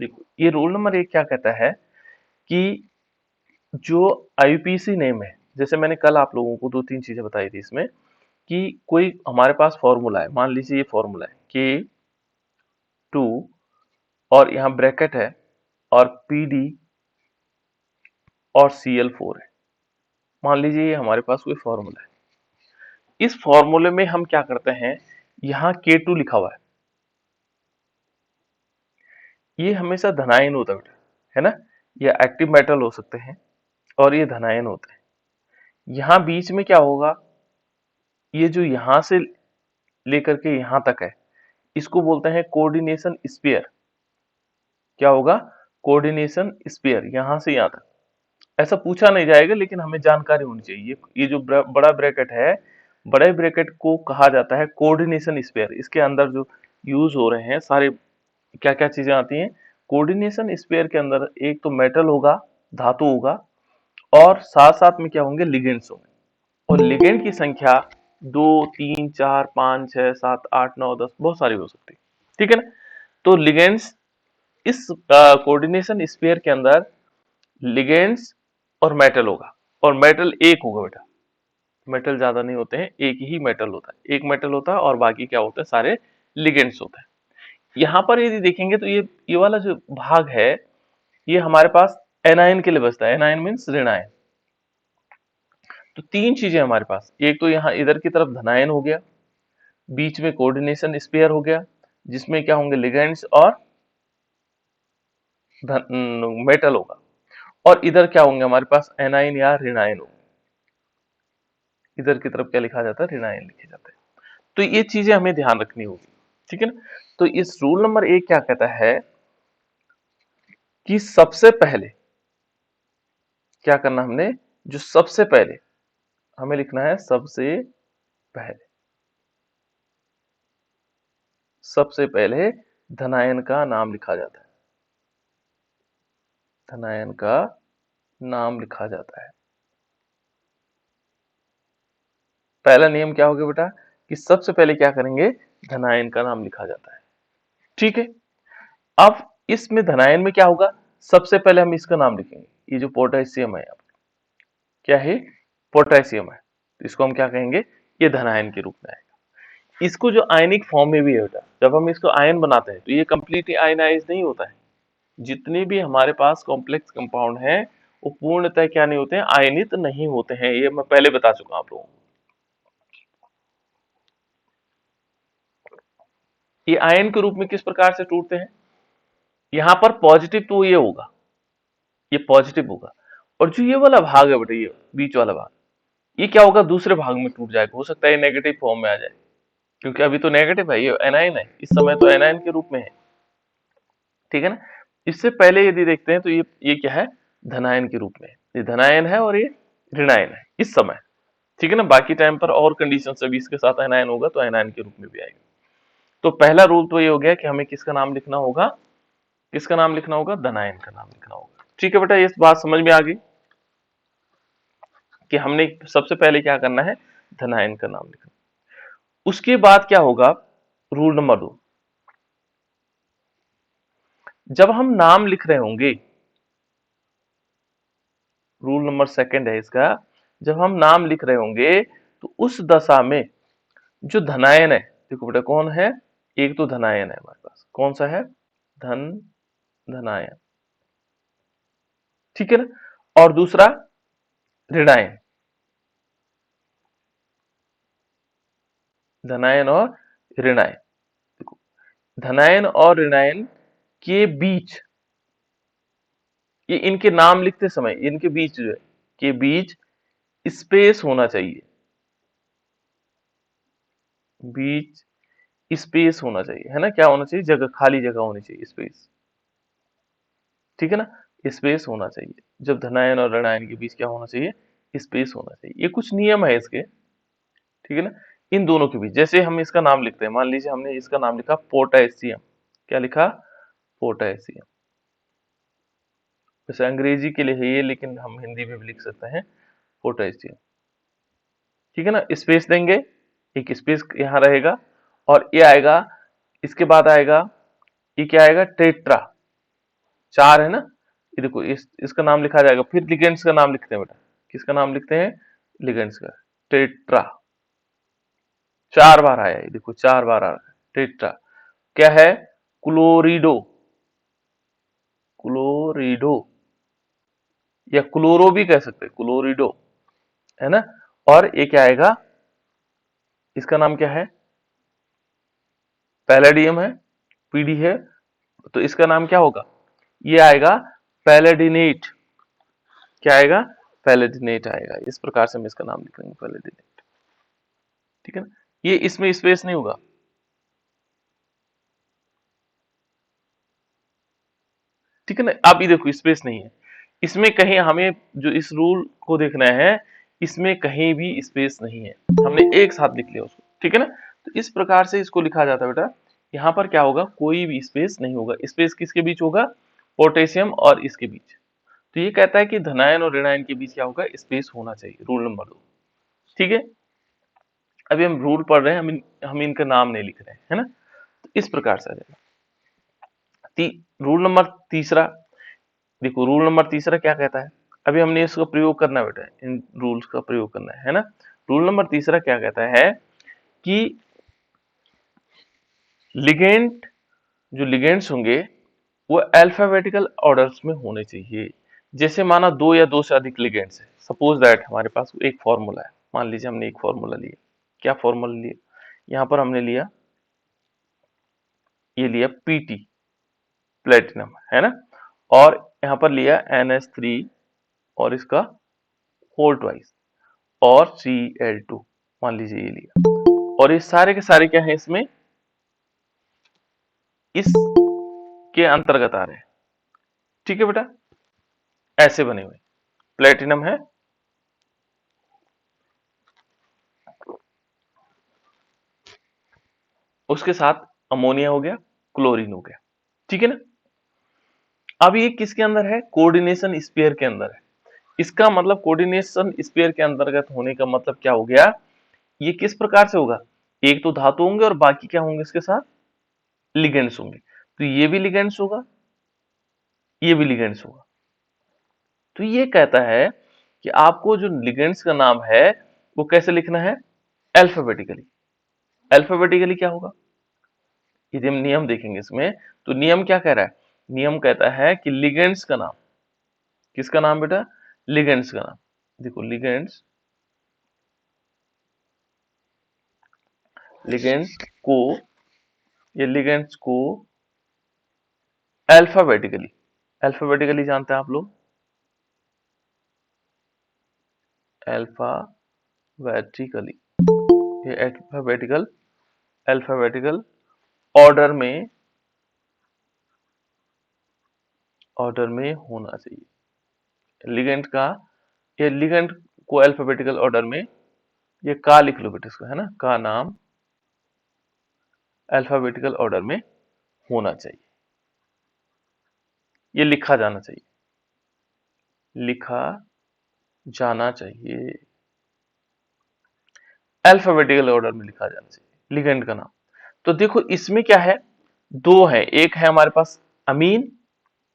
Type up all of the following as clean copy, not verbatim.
देखो ये rule number 1 क्या कहता है कि जो आईयूपीएसी नेम है, जैसे मैंने कल आप लोगों को 2-3 चीजें बताई थी इसमें, कि कोई हमारे पास फॉर्मूला है, मान लीजिए ये फॉर्मूला है K2 और यहाँ ब्रैकेट है और PD और Cl4 है। मान लीजिए ये हमारे पास कोई फॉर्मूला है। इस फॉर्मूले में हम क्या करते हैं, यहाँ K2 लिखा हुआ ये हमेशा धनायन होता है ना, ये एक्टिव मेटल हो सकते हैं और ये धनायन होते हैं। यहाँ बीच में क्या होगा, ये जो यहां से लेकर के यहां तक है, इसको बोलते हैं कोऑर्डिनेशन स्फीयर। क्या होगा, कोऑर्डिनेशन स्फीयर, यहां से यहां तक। ऐसा पूछा नहीं जाएगा लेकिन हमें जानकारी होनी चाहिए। ये जो बड़ा ब्रैकेट है, बड़े ब्रैकेट को कहा जाता है कोऑर्डिनेशन स्फीयर। इसके अंदर जो यूज हो रहे हैं सारे क्या क्या चीजें आती हैं कोऑर्डिनेशन स्फीयर के अंदर, एक तो मेटल होगा, धातु होगा, और साथ साथ में क्या होंगे, लिगेंड्स होंगे। और लिगेंड की संख्या 2 3 4 5 6 7 8 9 10 बहुत सारी हो सकती है, ठीक है ना। तो लिगेंड्स इस कोऑर्डिनेशन स्फीयर के अंदर लिगेंड्स और मेटल होगा, और मेटल एक होगा बेटा, मेटल ज्यादा नहीं होते हैं, एक ही मेटल होता है, एक मेटल होता है और बाकी क्या होते हैं, सारे लिगेंड्स होते हैं। यहाँ पर यदि देखेंगे तो ये वाला जो भाग है, ये हमारे पास एनायन के लिए बचता है। एनायन मीन्स ऋणायन। तो 3 चीजें हमारे पास, एक तो यहाँ इधर की तरफ धनायन हो गया, बीच में कोऑर्डिनेशन स्फीयर हो गया जिसमें क्या होंगे, लिगेंड्स और मेटल होगा, और इधर क्या होंगे हमारे पास, एनायन या ऋणायन होंगे। इधर की तरफ क्या लिखा जाता है, ऋणायन लिखे जाते हैं। तो ये चीजें हमें ध्यान रखनी होगी, ठीक है ना। तो इस रूल नंबर 1 क्या कहता है कि सबसे पहले क्या करना, हमने जो सबसे पहले हमें लिखना है, पहले सबसे पहले धनायन का नाम लिखा जाता है। धनायन का नाम लिखा जाता है। पहला नियम क्या हो गया बेटा, कि सबसे पहले क्या करेंगे, धनायन का नाम लिखा जाता है, ठीक है। अब इसमें धनायन में क्या होगा, सबसे पहले हम इसका नाम लिखेंगे। ये जो पोटेशियम है, क्या है, पोटेशियम है, तो इसको हम क्या कहेंगे, ये धनायन के रूप में आएगा। इसको जो आयनिक फॉर्म में भी है बेटा, जब हम इसको आयन बनाते हैं तो ये कंप्लीटली आयनाइज नहीं होता है। जितने भी हमारे पास कॉम्प्लेक्स कंपाउंड है वो पूर्णतः क्या नहीं होते हैं, आयनित नहीं होते हैं। ये मैं पहले बता चुका हूं आप लोगों को। ये आयन के रूप में किस प्रकार से टूटते हैं, यहां पर पॉजिटिव तो ये होगा, ये पॉजिटिव होगा, और जो ये वाला भाग है बेटा, ये बीच वाला भाग, ये क्या होगा, दूसरे भाग में टूट जाएगा। हो सकता है ये नेगेटिव फॉर्म में आ जाए, क्योंकि अभी तो नेगेटिव है, ये एनायन है, इस समय तो एनायन के रूप में है, ठीक है ना। इससे पहले यदि देखते हैं तो ये क्या है, धनायन के रूप में है। ये धनायन है और ये ऋणायन है इस समय, ठीक है ना। बाकी टाइम पर और कंडीशन से भी इसके साथ एनायन होगा तो एनायन के रूप में भी आएगा। तो पहला रूल तो ये हो गया कि हमें किसका नाम लिखना होगा, किसका नाम लिखना होगा, धनायन का नाम लिखना होगा, ठीक है बेटा। ये बात समझ में आ गई कि हमने सबसे पहले क्या करना है, धनायन का नाम लिखना। उसके बाद क्या होगा, रूल नंबर 2, जब हम नाम लिख रहे होंगे, रूल नंबर 2 है इसका, जब हम नाम लिख रहे होंगे तो उस दशा में जो धनायन है, देखो बेटा कौन है, एक तो धनायन है हमारे पास, कौन सा है, धन धनायन, ठीक है ना, और दूसरा ऋणायन, धनायन और ऋणायन। देखो धनायन और ऋणायन के बीच, ये इनके नाम लिखते समय इनके बीच जो है, के बीच स्पेस होना चाहिए, बीच स्पेस होना चाहिए, है ना। क्या होना चाहिए, जगह, खाली जगह होनी चाहिए, स्पेस, ठीक है ना, स्पेस होना चाहिए। जब धनायन और ऋणायन के बीच क्या होना चाहिए, स्पेस होना चाहिए। ये कुछ नियम है इसके, ठीक है ना। इन दोनों के बीच, जैसे हम इसका नाम लिखते हैं, मान लीजिए हमने इसका नाम लिखा पोटेशियम, क्या लिखा, पोटेशियम। वैसे अंग्रेजी के लिए है ये, लेकिन हम हिंदी में भी लिख सकते हैं पोटेशियम, ठीक है ना। स्पेस देंगे, एक स्पेस यहां रहेगा, और ये आएगा, इसके बाद आएगा, ये क्या आएगा, टेट्रा, 4 है ना, ये देखो इसका नाम लिखा जाएगा, फिर लिगेंड्स का नाम लिखते हैं बेटा, किसका नाम लिखते हैं, लिगेंड्स का, टेट्रा, 4 बार आया, ये देखो 4 बार आ रहा है टेट्रा। क्या है, क्लोरिडो, क्लोरिडो, या क्लोरो भी कह सकते हैं, क्लोरिडो, है ना। और ये क्या आएगा, इसका नाम क्या है, पैलेडियम है, पीडी है, तो इसका नाम क्या होगा, ये आएगा पैलेडिनेट, क्या आएगा, पैलेडिनेट आएगा। इस प्रकार से हम इसका नाम लिखेंगे, पैलेडिनेट, ठीक है ना। ये इसमें स्पेस नहीं होगा, ठीक है ना। अब ये देखो स्पेस नहीं है इसमें, कहीं हमें जो इस रूल को देखना है, इसमें कहीं भी स्पेस नहीं है, हमने एक साथ लिख लिया उसको, ठीक है ना। तो इस प्रकार से इसको लिखा जाता है बेटा। यहाँ पर क्या होगा, कोई भी स्पेस नहीं होगा, स्पेस किसके बीच होगा, पोटेशियम और इसके बीच। तो ये कहता है कि धनायन और ऋणायन के बीच क्या होगा, स्पेस होना चाहिए, रूल नंबर 2, ठीक है। अभी हम रूल पढ़ रहे हैं, हम इनका नाम नहीं लिख रहे हैं, है ना। तो इस प्रकार से आ जाएगा। रूल नंबर तीसरा, देखो रूल नंबर तीसरा क्या कहता है, अभी हमने इसका प्रयोग करना है बेटा, इन रूल्स का प्रयोग करना है ना। रूल नंबर तीसरा क्या कहता है कि लिगेंड, जो लिगेंड्स होंगे वो अल्फाबेटिकल ऑर्डर्स में होने चाहिए। जैसे माना दो या दो से अधिक लिगेंड्स है, सपोज दैट हमारे पास एक फॉर्मूला है, मान लीजिए हमने एक फॉर्मूला लिया, क्या फॉर्मूला लिया, यहाँ पर हमने लिया, ये लिया पीटी, प्लेटिनम, है ना। और यहाँ पर लिया NH3 और इसका होल ट्वाइस, और Cl2, मान लीजिए ये लिया, और ये सारे के सारे क्या है इसमें, इसके अंतर्गत आ रहे हैं, ठीक है बेटा, ऐसे बने हुए प्लेटिनम है, उसके साथ अमोनिया हो गया, क्लोरीन हो गया, ठीक है ना। अब ये किसके अंदर है, कोऑर्डिनेशन स्पेयर के अंदर है। इसका मतलब कोऑर्डिनेशन स्पेयर के अंतर्गत होने का मतलब क्या हो गया, ये किस प्रकार से होगा, एक तो धातु होंगे और बाकी क्या होंगे इसके साथ, लिगेंड्स होंगे। तो ये भी लिगेंड्स होगा, ये भी लिगेंड्स होगा। तो ये कहता है कि आपको जो लिगेंड्स का नाम है वो कैसे लिखना है, अल्फाबेटिकली। अल्फाबेटिकली क्या होगा, यदि हम नियम देखेंगे इसमें, तो नियम क्या कह रहा है, नियम कहता है कि लिगेंड्स का नाम, किसका नाम बेटा, लिगेंड्स का नाम, देखो लिगेंड्स, लिगेंड्स को, ये लिगेंड्स को अल्फाबेटिकली, अल्फाबेटिकली जानते हैं आप लोग, अल्फाबेटिकली, ये अल्फाबेटिकल, अल्फाबेटिकल ऑर्डर में, ऑर्डर में होना चाहिए लिगेंड का, ये लिगेंड को अल्फाबेटिकल ऑर्डर में, ये का लिख लो बेटा इसको, है ना, का नाम अल्फाबेटिकल ऑर्डर में होना चाहिए, ये लिखा जाना चाहिए, लिखा जाना चाहिए, अल्फाबेटिकल ऑर्डर में लिखा जाना चाहिए लिगेंड का नाम। तो देखो इसमें क्या है, दो है, एक है हमारे पास अमीन,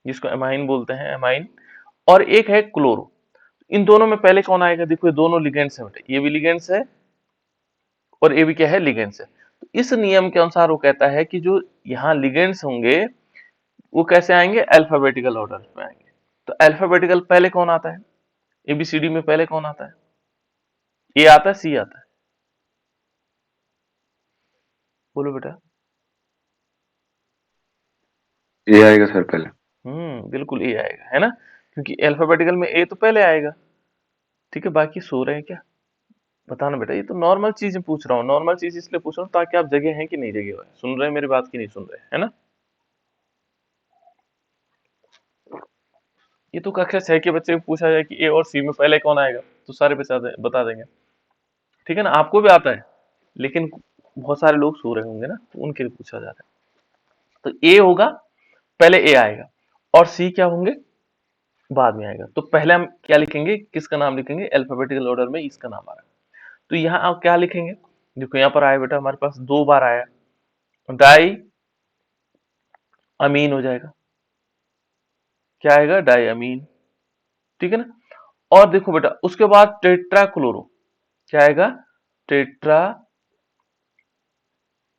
जिसको एमाइन बोलते हैं, एमाइन, और एक है क्लोरो। इन दोनों में पहले कौन आएगा, देखो ये दोनों लिगेंड्स है बेटा, ये भी लिगेंड्स है और ये भी क्या है, लिगेंड्स है। तो इस नियम के अनुसार वो कहता है कि जो यहाँ लिगेंड्स होंगे वो कैसे आएंगे, अल्फाबेटिकल ऑर्डर में आएंगे। तो अल्फाबेटिकल पहले कौन आता है, एबीसीडी में पहले कौन आता है, ए आता है, सी आता है, बोलो बेटा। ये आएगा सर पहले। बिल्कुल ए आएगा, है ना, क्योंकि अल्फाबेटिकल में ए तो पहले आएगा, ठीक है। बाकी सो रहे हैं क्या, बताना बेटा, ये तो नॉर्मल चीजें पूछ रहा हूँ, नॉर्मल चीज इसलिए पूछ रहा हूँ ताकि आप जगह हैं कि नहीं जगह हुए, सुन रहे हैं मेरी बात की नहीं सुन रहे, है ना। ये तो कक्षा 6 के बच्चे को पूछा जाए कि ए और सी में पहले कौन आएगा, तो सारे बता देंगे, ठीक है ना, आपको भी आता है, लेकिन बहुत सारे लोग सो रहे होंगे ना, तो उनके लिए पूछा जा रहा है। तो ए होगा, पहले ए आएगा, और सी क्या होंगे, बाद में आएगा। तो पहले हम क्या लिखेंगे, किसका नाम लिखेंगे, अल्फाबेटिकल ऑर्डर में इसका नाम आ रहा है, तो यहाँ आप क्या लिखेंगे, देखो यहाँ पर आया बेटा, हमारे पास 2 बार आया, डाई अमीन हो जाएगा, क्या आएगा, डायमीन। ठीक है ना। और देखो बेटा उसके बाद टेट्रा क्लोरो, क्या आएगा, टेट्रा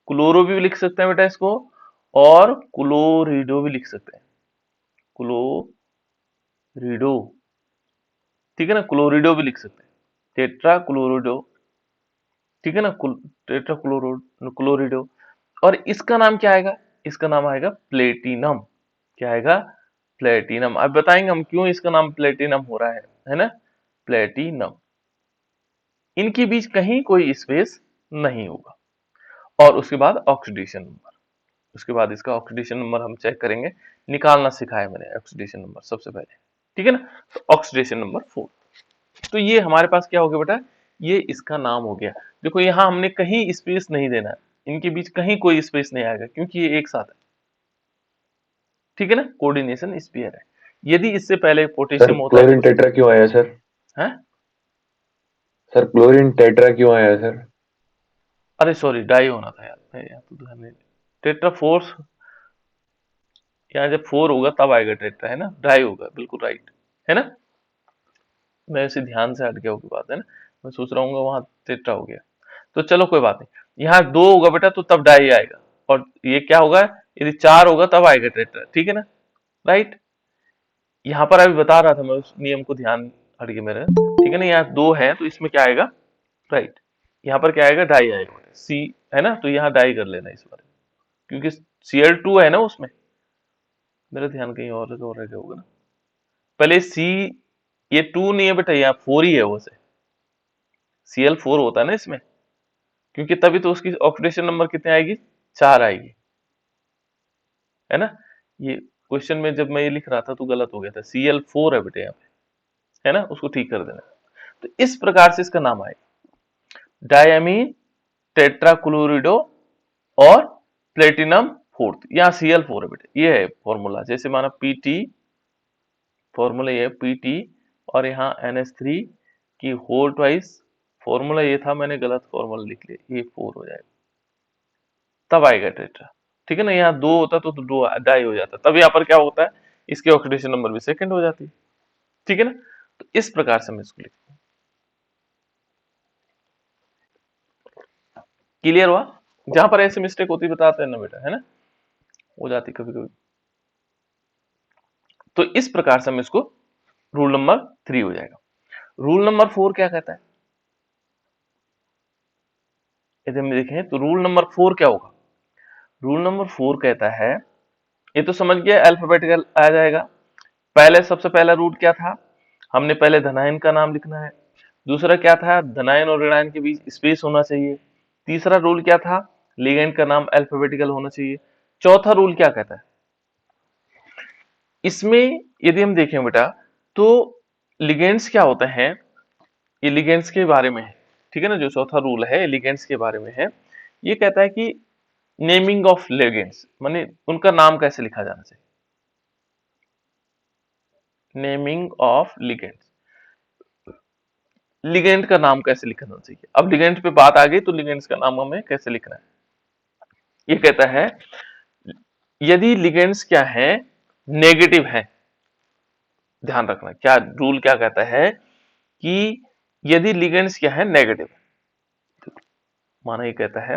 क्लोरो भी लिख सकते हैं बेटा इसको, और क्लोरिडो भी लिख सकते हैं, क्लोरिडो। ठीक है ना, क्लोरिडो भी लिख सकते हैं, टेट्रा क्लोरिडो। ठीक है ना, टेट्रा क्लोरिडो। और इसका नाम क्या आएगा, इसका नाम आएगा प्लेटिनम। क्या आएगा, प्लेटिनम। अब बताएंगे हम क्यों इसका नाम प्लेटिनम हो रहा है ना, प्लेटिनम। इनके बीच कहीं कोई स्पेस नहीं होगा। और उसके बाद ऑक्सीडेशन नंबर, उसके बाद इसका ऑक्सीडेशन नंबर हम चेक करेंगे, निकालना सिखाया मैंने ऑक्सीडेशन नंबर सबसे पहले। ठीक है ना, तो ऑक्सीडेशन नंबर 4। तो ये हमारे पास क्या हो गया बेटा, ये इसका नाम हो गया। देखो यहां हमने कहीं स्पेस नहीं देना है, इनके बीच कहीं कोई स्पेस नहीं आएगा क्योंकि ये एक साथ है। ठीक है ना, कोऑर्डिनेशन स्फीयर है। यदि इससे पहले सर पोटेशियम होता क्लोरीन टेट्रा क्यों आया सर? है, सर क्लोरीन टेट्रा क्यों आया सर? अरे सॉरी डाई होना था यार, मैं यहाँ तो ध्यान नहीं, टेट्रा फोर्स, यहाँ जब 4 होगा तब आएगा टेट्रा, है ना, डाई होगा, बिल्कुल राइट है ना। मैं इसे ध्यान से हट गया होगी बात, है ना, मैं सोच रहा हूँ वहां टेट्रा हो गया। तो चलो कोई बात नहीं, यहाँ 2 होगा बेटा तो तब डाई आएगा, और ये क्या होगा, यदि 4 होगा तब आएगा टेट्रा। ठीक है ना, राइट। यहाँ पर अभी बता रहा था मैं, उस नियम को ध्यान हट गया मेरे। ठीक है ना, यहाँ 2 है तो इसमें क्या आएगा, राइट, यहाँ पर क्या आएगा, डाई आएगा सी, है ना, तो यहाँ डाई कर लेना इस बार, क्योंकि Cl2 है ना उसमें, मेरा ध्यान कहीं और रह गया होगा ना। पहले सी, ये 2 नहीं है बेटा, यहाँ 4 ही है वो से, Cl4 होता है ना इसमें, क्योंकि तभी तो उसकी ऑक्सीडेशन नंबर कितने आएगी, 4 आएगी, है ना। ये क्वेश्चन में जब मैं ये लिख रहा था तो गलत हो गया था, Cl4 है बेटे यहाँ पे, है ना, उसको ठीक कर देना। तो इस प्रकार से इसका नाम आएगा, डायमीन, टेट्राक्लोरिडो और प्लेटिनम फोर्थ। यहाँ Cl4 है बेटे, ये है फॉर्मूला, जैसे माना Pt, फॉर्मूला ये Pt, और यहाँ NH3 की होल ट्वाइस, फॉर्मूला ये था, मैंने गलत फॉर्मूला लिख लिया, ये 4 हो जाएगा, तब आएगा टेट्रा। ठीक है ना, यहाँ 2 होता तो 2 डाई हो जाता, तब यहाँ पर क्या होता है, इसके ऑक्सीडेशन नंबर भी सेकंड हो जाती है। ठीक है ना, तो इस प्रकार से मैं इसको लिखता हूँ। क्लियर हुआ, जहां पर ऐसी मिस्टेक होती बताते हैं ना बेटा, है ना, हो जाती कभी कभी। तो इस प्रकार से हम इसको, रूल नंबर 3 हो जाएगा। रूल नंबर 4 क्या कहता है, यदि हम देखें तो रूल नंबर 4 क्या होगा, रूल नंबर 4 कहता है, ये तो समझ गया अल्फाबेटिकल आ जाएगा। पहले सबसे पहला रूल क्या था, हमने पहले धनायन का नाम लिखना है। दूसरा क्या था, धनायन और ऋणायन के बीच स्पेस होना चाहिए। तीसरा रूल क्या था, लिगेंड का नाम अल्फाबेटिकल होना चाहिए। चौथा रूल क्या कहता है, इसमें यदि हम देखें बेटा, तो लिगेंड्स क्या होते हैं, ये लिगेंड्स के बारे में है। ठीक है ना, जो चौथा रूल है लिगेंड्स के बारे में है। ये कहता है कि नेमिंग ऑफ लिगेंड्स, माने उनका नाम कैसे लिखा जाना चाहिए, नेमिंग ऑफ लिगेंड्स, लिगेंड का नाम कैसे लिखना चाहिए। अब लिगेंड पे बात आ गई तो लिगेंड्स का नाम हमें कैसे लिखना है, ये कहता है यदि लिगेंड्स क्या है, नेगेटिव है। ध्यान रखना क्या रूल क्या कहता है, कि यदि लिगेंड्स क्या है, नेगेटिव, माना ये कहता है,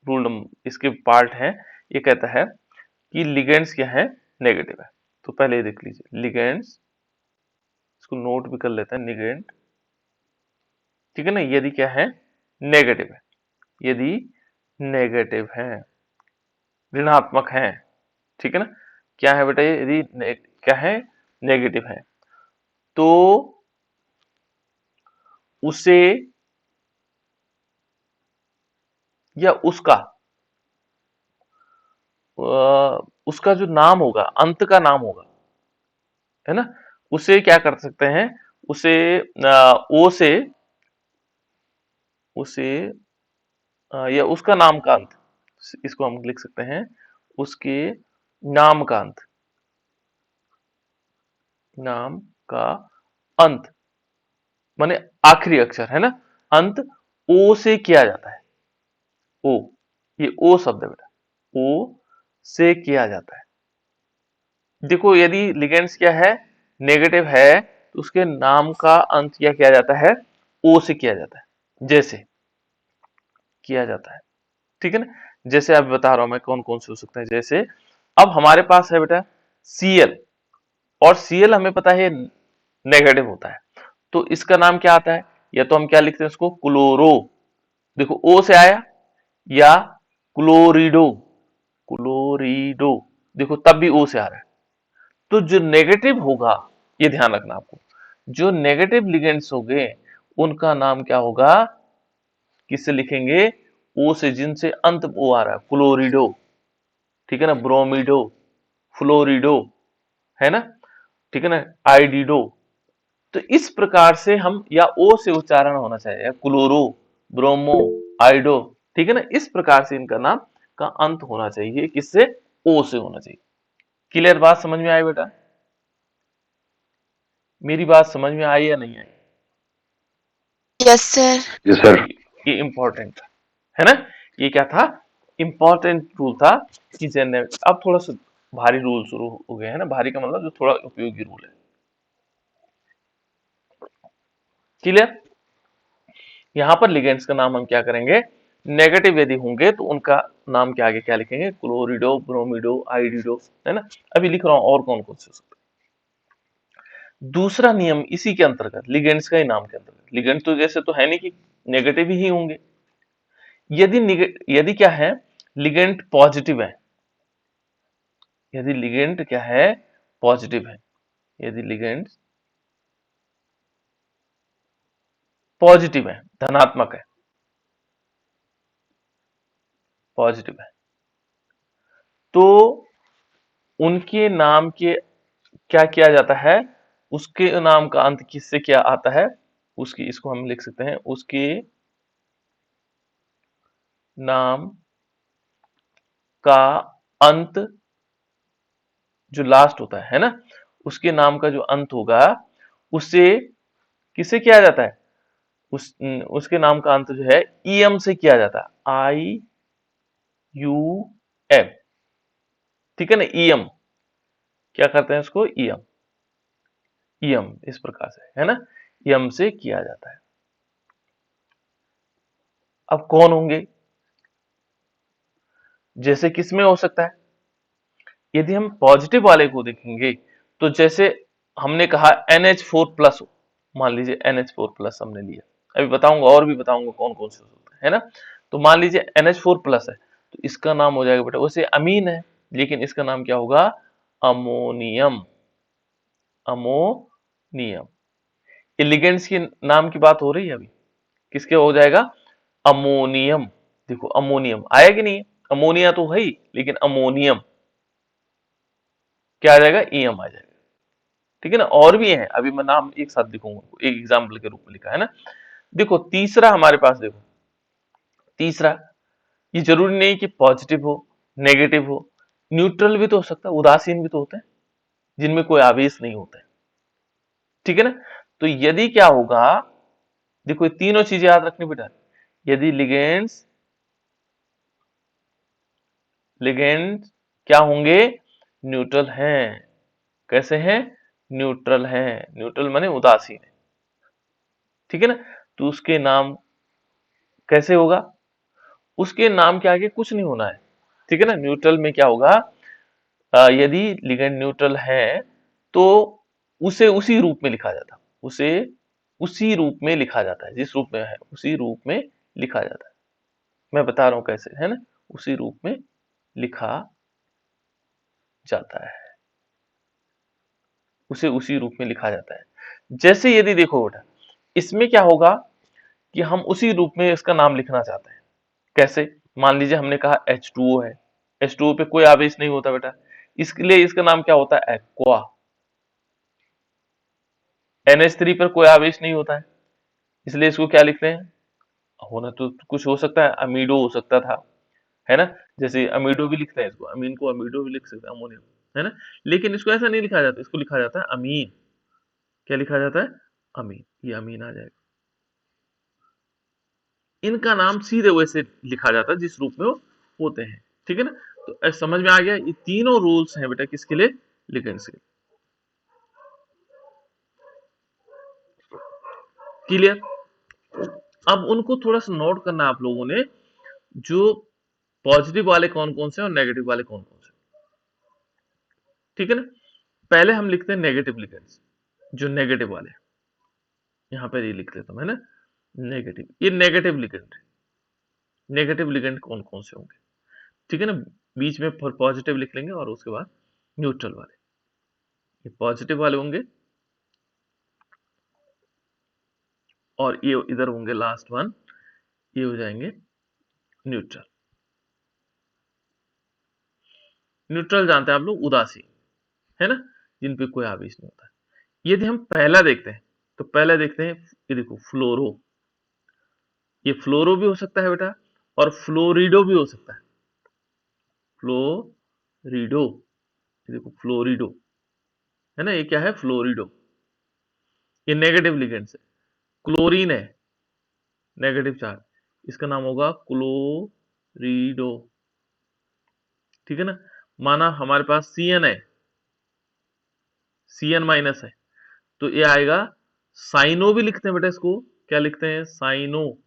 रूल नंबर इसके पार्ट है, ये कहता है कि लिगेंड्स क्या है, नेगेटिव है। तो पहले ये देख लीजिए लिगेंड्स, इसको नोट भी कर लेते हैं, लिगेंड। ठीक है ना, यदि क्या है, नेगेटिव है, यदि नेगेटिव है, ऋणात्मक है। ठीक है ना, क्या है बेटा, ये यदि क्या है, नेगेटिव है, तो उसे या उसका उसका जो नाम होगा, अंत का नाम होगा, है ना, उसे क्या कर सकते हैं, उसे ओ से, उसे या उसका नाम का अंत, इसको हम लिख सकते हैं उसके नाम का अंत, नाम का अंत, माने आखिरी अक्षर, है ना, अंत ओ से किया जाता है, ओ, ये ओ शब्द है बेटा, ओ से किया जाता है। देखो यदि लिगेंड्स क्या है, नेगेटिव है, तो उसके नाम का अंत क्या किया जाता है, ओ से किया जाता है, जैसे किया जाता है, ठीक है ना। जैसे अब बता रहा हूं मैं कौन कौन से हो सकते हैं। जैसे अब हमारे पास है बेटा Cl, और Cl हमें पता है नेगेटिव होता है, तो इसका नाम क्या आता है, या तो हम क्या लिखते हैं इसको, क्लोरो, देखो ओ से आया, या क्लोरिडो, क्लोरिडो, देखो तब भी ओ से आ रहा है। तो जो नेगेटिव होगा, ये ध्यान रखना आपको, जो नेगेटिव लिगेंड्स होंगे उनका नाम क्या होगा, किससे लिखेंगे, ओ से, जिनसे अंत ओ आ रहा है, क्लोरिडो, ठीक है ना, ब्रोमिडो, फ्लोरिडो, है ना, ठीक है ना, आइडिडो। तो इस प्रकार से हम, या ओ से उच्चारण होना चाहिए, या क्लोरो, ब्रोमो, आइडो, ठीक है ना, इस प्रकार से इनका नाम का अंत होना चाहिए, किससे, ओ से होना चाहिए। क्लियर, बात समझ में आई बेटा, मेरी बात समझ में आई या नहीं आई। Yes sir. Yes sir. ये इंपॉर्टेंट है ना, ये क्या था, इंपॉर्टेंट रूल था कि अब थोड़ा सा भारी रूल शुरू हो गए हैं ना, भारी का मतलब जो थोड़ा उपयोगी रूल है। क्लियर, यहां पर लिगेंड्स का नाम हम क्या करेंगे, नेगेटिव यदि होंगे तो उनका नाम के आगे क्या लिखेंगे, क्लोरिडो, ब्रोमिडो, आइडिडो, है ना। अभी लिख रहा हूं और कौन कौन से हो सकते हैं। दूसरा नियम इसी के अंतर्गत, लिगेंड्स का ही नाम के अंतर्गत, लिगेंड तो जैसे तो है नहीं कि नेगेटिव ही होंगे, यदि क्या है, लिगेंड पॉजिटिव है, यदि लिगेंड क्या है, पॉजिटिव है, यदि लिगेंड पॉजिटिव है, धनात्मक है, पॉजिटिव है, तो उनके नाम के क्या किया जाता है, उसके नाम का अंत किससे क्या आता है, उसकी, इसको हम लिख सकते हैं, उसके नाम का अंत जो लास्ट होता है ना, उसके नाम का जो अंत होगा, उससे किससे किया जाता है, उसके नाम का अंत जो है ईएम से किया जाता है, IUM, ठीक है ना, ईएम, क्या करते हैं इसको, ईएम, ईएम इस प्रकार से, है ना, ईएम से किया जाता है। अब कौन होंगे, जैसे किसमें हो सकता है, यदि हम पॉजिटिव वाले को देखेंगे, तो जैसे हमने कहा NH4 प्लस, मान लीजिए NH4 प्लस हमने लिया, अभी बताऊंगा, और भी बताऊंगा कौन कौन से होते हैं, है ना। तो मान लीजिए NH4 प्लस है, तो इसका नाम हो जाएगा बेटा, वैसे अमीन है, लेकिन इसका नाम क्या होगा, अमोनियम, अमोनियम। ये लिगेंड्स के नाम की बात हो रही है अभी, किसके हो जाएगा, अमोनियम, देखो अमोनियम आया कि नहीं, अमोनिया तो है ही, लेकिन अमोनियम क्या आ जाएगा, ईएम आ जाएगा, ठीक है ना। और भी है, अभी मैं नाम एक साथ लिखूंगा, एक एग्जाम्पल के रूप में लिखा है ना। देखो तीसरा हमारे पास, देखो तीसरा, ये जरूरी नहीं कि पॉजिटिव हो, नेगेटिव हो, न्यूट्रल भी तो हो सकता है, उदासीन भी तो होते हैं, जिनमें कोई आवेश नहीं होता है, ठीक है ना। तो यदि क्या होगा, देखो ये तीनों चीजें याद रखनी बेटा, यदि लिगेंड्स, लिगेंड्स क्या होंगे, न्यूट्रल हैं, कैसे हैं, न्यूट्रल हैं, न्यूट्रल माने उदासीन है, ठीक है ना। तो उसके नाम कैसे होगा, उसके नाम के आगे कुछ नहीं होना है, ठीक है ना। न्यूट्रल में क्या होगा, यदि लिगेंड न्यूट्रल है, तो उसे उसी रूप में लिखा जाता, उसे उसी रूप में लिखा जाता है, जिस रूप में है उसी रूप में लिखा जाता है। मैं बता रहा हूं कैसे, है ना, उसी रूप में लिखा जाता है, उसे उसी रूप में लिखा जाता है। जैसे यदि देखो बेटा, इसमें क्या होगा कि हम उसी रूप में इसका नाम लिखना चाहते हैं, कैसे, मान लीजिए हमने कहा H2O है, H2O पे कोई आवेश नहीं होता बेटा, इसके लिए इसका नाम क्या होता है, एक्वा। NH3 पर कोई आवेश नहीं होता है, इसलिए इसको क्या लिखते हैं, होना तो कुछ हो सकता है, अमीडो हो सकता था, है ना, जैसे अमीडो भी लिखते हैं इसको, अमीन को अमीडो भी लिख सकते हैं, अमोनियम, है ना। लेकिन इसको ऐसा नहीं लिखा जाता, इसको लिखा जाता है अमीन, क्या लिखा जाता है, अमीन, ये अमीन आ जाएगा। इनका नाम सीधे वैसे लिखा जाता है जिस रूप में वो होते हैं, ठीक है ना। तो समझ में आ गया, ये तीनों रूल्स हैं बेटा किसके लिए, लिगेंड से। क्लियर? अब उनको थोड़ा सा नोट करना आप लोगों ने, जो पॉजिटिव वाले कौन कौन से और नेगेटिव वाले कौन कौन से। ठीक है ना? पहले हम लिखते हैं नेगेटिव लिगेंड्स, जो नेगेटिव वाले, यहां पर ये लिख लेता हूं, है ना? नेगेटिव, ये नेगेटिव लिगेंड। नेगेटिव लिगेंड कौन कौन से होंगे? ठीक है ना? बीच में पॉजिटिव लिख लेंगे और उसके बाद न्यूट्रल वाले। ये पॉजिटिव वाले होंगे और ये इधर होंगे लास्ट वन, ये हो जाएंगे न्यूट्रल। न्यूट्रल जानते हैं आप लोग, उदासीन, है ना? जिन पे कोई आवेश नहीं होता। यदि हम पहला देखते हैं तो पहला देखते हैं, ये देखो फ्लोरो, ये फ्लोरो भी हो सकता है बेटा और फ्लोरिडो भी हो सकता है। फ्लोरिडो, ये देखो फ्लोरिडो, है ना? ये क्या है? फ्लोरिडो। ये नेगेटिव लिगेंड है। क्लोरीन है, नेगेटिव चार्ज, इसका नाम होगा क्लोरिडो। ठीक है ना? माना हमारे पास Cn है, Cn माइनस है, तो ये आएगा साइनो भी लिखते हैं बेटा इसको, क्या लिखते हैं? साइनो,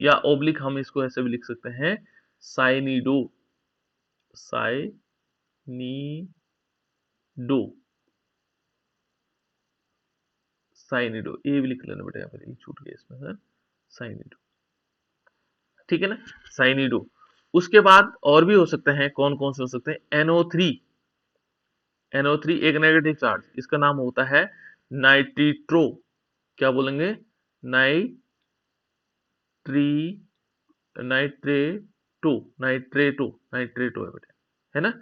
या ओब्लिक हम इसको ऐसे भी लिख सकते हैं, साइनिडो। साइनिडो, साइनिडो, ये भी लिख लेना बेटा, यहाँ पर ये छूट गया इसमें, है साइनिडो। ठीक है ना? साइनिडो। उसके बाद और भी हो सकते हैं, कौन कौन से हो सकते हैं? NO3, NO3 एक नेगेटिव चार्ज, इसका नाम होता है नाइट्रिट्रो। क्या बोलेंगे? नाइट्री नाइट्रेटो, नाइट्रेटो, नाइट्रेटो है बेटा, है ना?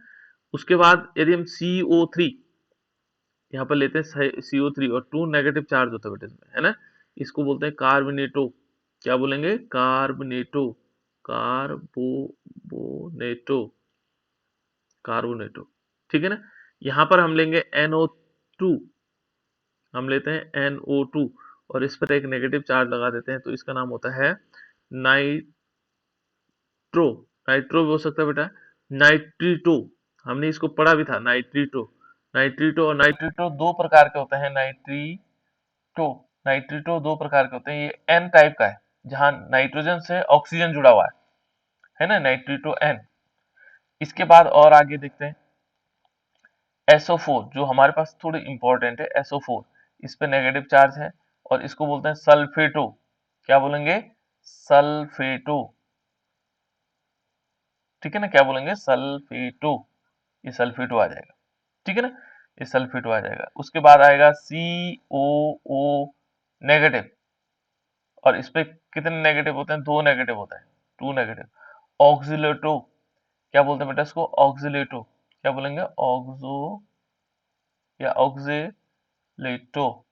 उसके बाद यदि हम CO3 यहाँ पर लेते हैं, CO3 और 2 नेगेटिव चार्ज होता है बेटा इसमें, है ना? इसको बोलते हैं कार्बोनेटो। क्या बोलेंगे? कार्बोनेटो, कार्बोनेटो, कार्बोनेटो। ठीक है ना? यहाँ पर हम लेंगे NO2, हम लेते हैं NO2 और इस पर एक नेगेटिव चार्ज लगा देते हैं, तो इसका नाम होता है नाइट्रो। नाइट्रो भी हो सकता है बेटा, नाइट्रीटो, हमने इसको पढ़ा भी था, नाइट्रीटो। नाइट्रीटो और नाइट्रीटो दो प्रकार के होते हैं। नाइट्रीटो दो प्रकार के होते हैं। ये एन टाइप का है, जहां नाइट्रोजन से ऑक्सीजन जुड़ा हुआ है ना? Nitrito N. इसके बाद और आगे देखते हैं SO4, जो हमारे पास थोड़ी इंपॉर्टेंट है। SO4, इस पे नेगेटिव चार्ज है और इसको बोलते हैं सल्फेटो। क्या बोलेंगे? सल्फेटो। ठीक है ना? क्या बोलेंगे? सल्फेटो। ये सल्फेटो आ जाएगा। ठीक है ना? ये सल्फेटो आ जाएगा। उसके बाद आएगा COO नेगेटिव, और इस पे कितने नेगेटिव होते हैं? 2 नेगेटिव होता है, 2 नेगेटिव। ऑक्सिलेटो, क्या बोलते हैं बेटा इसको? ऑक्सिलेटो। क्या बोलेंगे? ऑक्सो या ऑक्सिलेटो,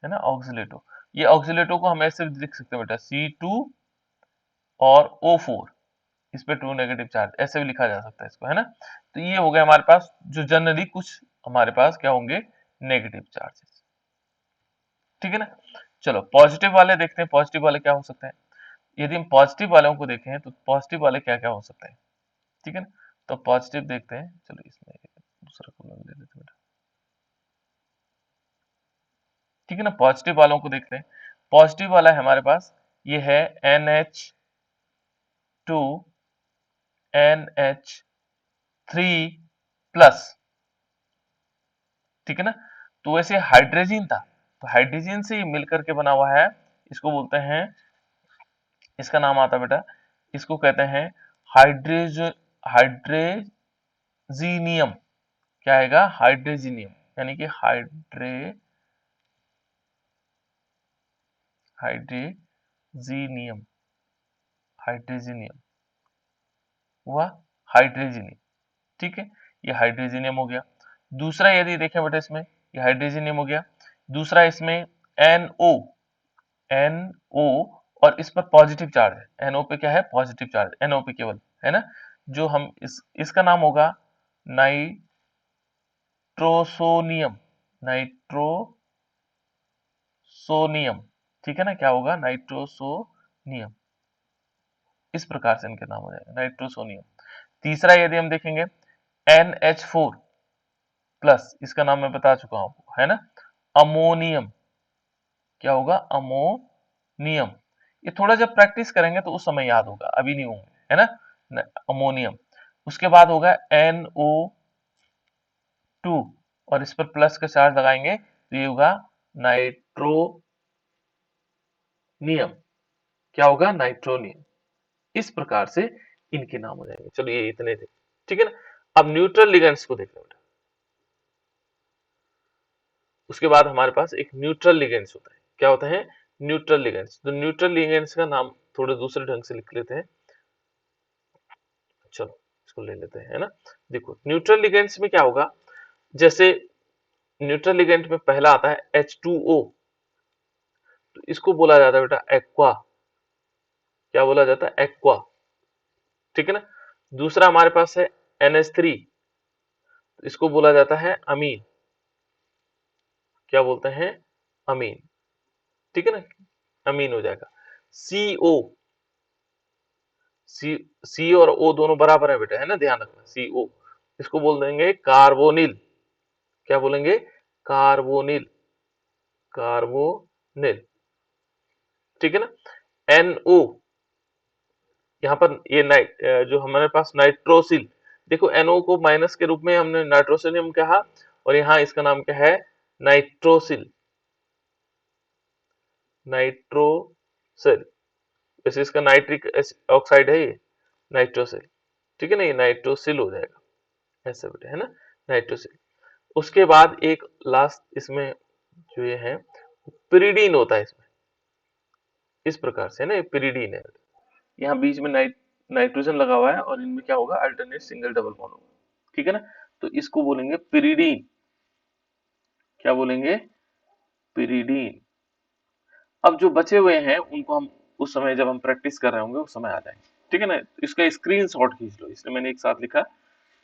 है ना? ऑक्सिलेटो। ये ऑक्सिलेटो को हम ऐसे लिख सकते हैं बेटा, C2 और O4, इस पे 2 नेगेटिव चार्ज, ऐसे भी लिखा जा सकता है इसको, है ना? तो ये हो गया हमारे पास जो जनरली कुछ हमारे पास क्या होंगे? Negative charges. ठीक है ना? चलो पॉजिटिव वाले देखते हैं, पॉजिटिव वाले क्या हो सकते हैं। यदि हम पॉजिटिव वालों को देखें तो पॉजिटिव वाले क्या क्या हो सकते हैं। ठीक है ना? तो पॉजिटिव देखते हैं, चलो इसमें दूसरा कलर ले लेते हैं। ठीक है ना? पॉजिटिव वालों को देखते हैं। पॉजिटिव वाला है हमारे पास, ये है NH2 NH3 प्लस। ठीक है ना? तो वैसे हाइड्रोजन था, तो हाइड्रोजन से ये मिल करके बना हुआ है, इसको बोलते हैं, इसका नाम आता है बेटा, इसको कहते हैं हाइड्रोजीनियम। क्या आएगा? हाइड्रोजीनियम, यानी कि हाइड्रोजीनियम, हाइड्रोजीनियम हुआ हाइड्रोजीनियम। ठीक है? ये हाइड्रोजीनियम हो गया। दूसरा यदि देखें बेटा इसमें, ये हाइड्रोजीनियम हो गया। दूसरा इसमें NO, NO, और इस पर पॉजिटिव चार्ज है। NO पे क्या है? पॉजिटिव चार्ज, NO पे केवल, है ना? जो हम इसका नाम होगा नाइट्रोसोनियम, नाइट्रोसोनियम। ठीक है ना? क्या होगा? नाइट्रोसोनियम। इस प्रकार से इनके नाम हो जाएगा, नाइट्रोसोनियम। तीसरा यदि हम देखेंगे NH4 प्लस, इसका नाम मैं बता चुका हूं, है ना। अमोनियम, क्या होगा, अमोनियम। ये थोड़ा जब प्रैक्टिस करेंगे तो उस समय याद होगा, अभी नहीं होंगे, है ना। अमोनियम। उसके बाद होगा NO2, और इस पर प्लस का चार्ज लगाएंगे तो ये होगा नाइट्रोनियम। क्या होगा, नाइट्रोनियम। इस प्रकार से इनके नाम हो जाएंगे। चलो ये इतने थे, ठीक है ना। अब न्यूट्रल लिगेंड्स को देखना बेटा। उसके बाद हमारे पास एक न्यूट्रल लिगेंड्स होता है। क्या होता है, न्यूट्रल लिगेंड्स। तो न्यूट्रल लिगेंड्स का नाम थोड़े दूसरे ढंग से लिख लेते हैं। चलो इसको ले लेते हैं, है ना। देखो न्यूट्रल लिगेंड्स में क्या होगा, जैसे न्यूट्रल लिगेंड में पहला आता है H2O, तो इसको बोला जाता है बेटा एक्वा। क्या बोला जाता है, एक्वा, ठीक है ना। दूसरा हमारे पास है NH3, तो इसको बोला जाता है अमीन। क्या बोलते हैं, अमीन, ठीक है ना, अमीन हो जाएगा। CO, सी और O दोनों बराबर है बेटा, है ना, ध्यान रखना। CO, इसको बोल देंगे कार्बोनिल। क्या बोलेंगे, कार्बोनिल, कार्बोनिल, ठीक है ना। NO, यहाँ पर ये जो हमारे पास नाइट्रोसिल, देखो NO को माइनस के रूप में हमने नाइट्रोसिलियम कहा, और यहाँ इसका नाम क्या है, नाइट्रोसिल, नाइट्रोसिल। वैसे इसका नाइट्रिक ऑक्साइड है ये, नाइट्रोसिल, ठीक है ना, ये नाइट्रोसिल हो जाएगा ऐसे बेटा, है ना, नाइट्रोसिल। उसके बाद एक लास्ट इसमें जो ये है पिरिडीन होता है इसमें, इस प्रकार से, है ना, ये पिरिडीन है। यहाँ बीच में नाइट्रोजन लगा हुआ है, और इनमें क्या होगा, अल्टरनेट सिंगल डबल बॉन्ड होगा, ठीक है ना। तो इसको बोलेंगे पिरिडीन। क्या बोलेंगे, पिरिडीन। अब जो बचे हुए हैं उनको हम उस समय जब हम प्रैक्टिस कर रहे होंगे उस समय आ जाएंगे, ठीक है ना। इसका स्क्रीनशॉट खींच लो, इसलिए मैंने एक साथ लिखा,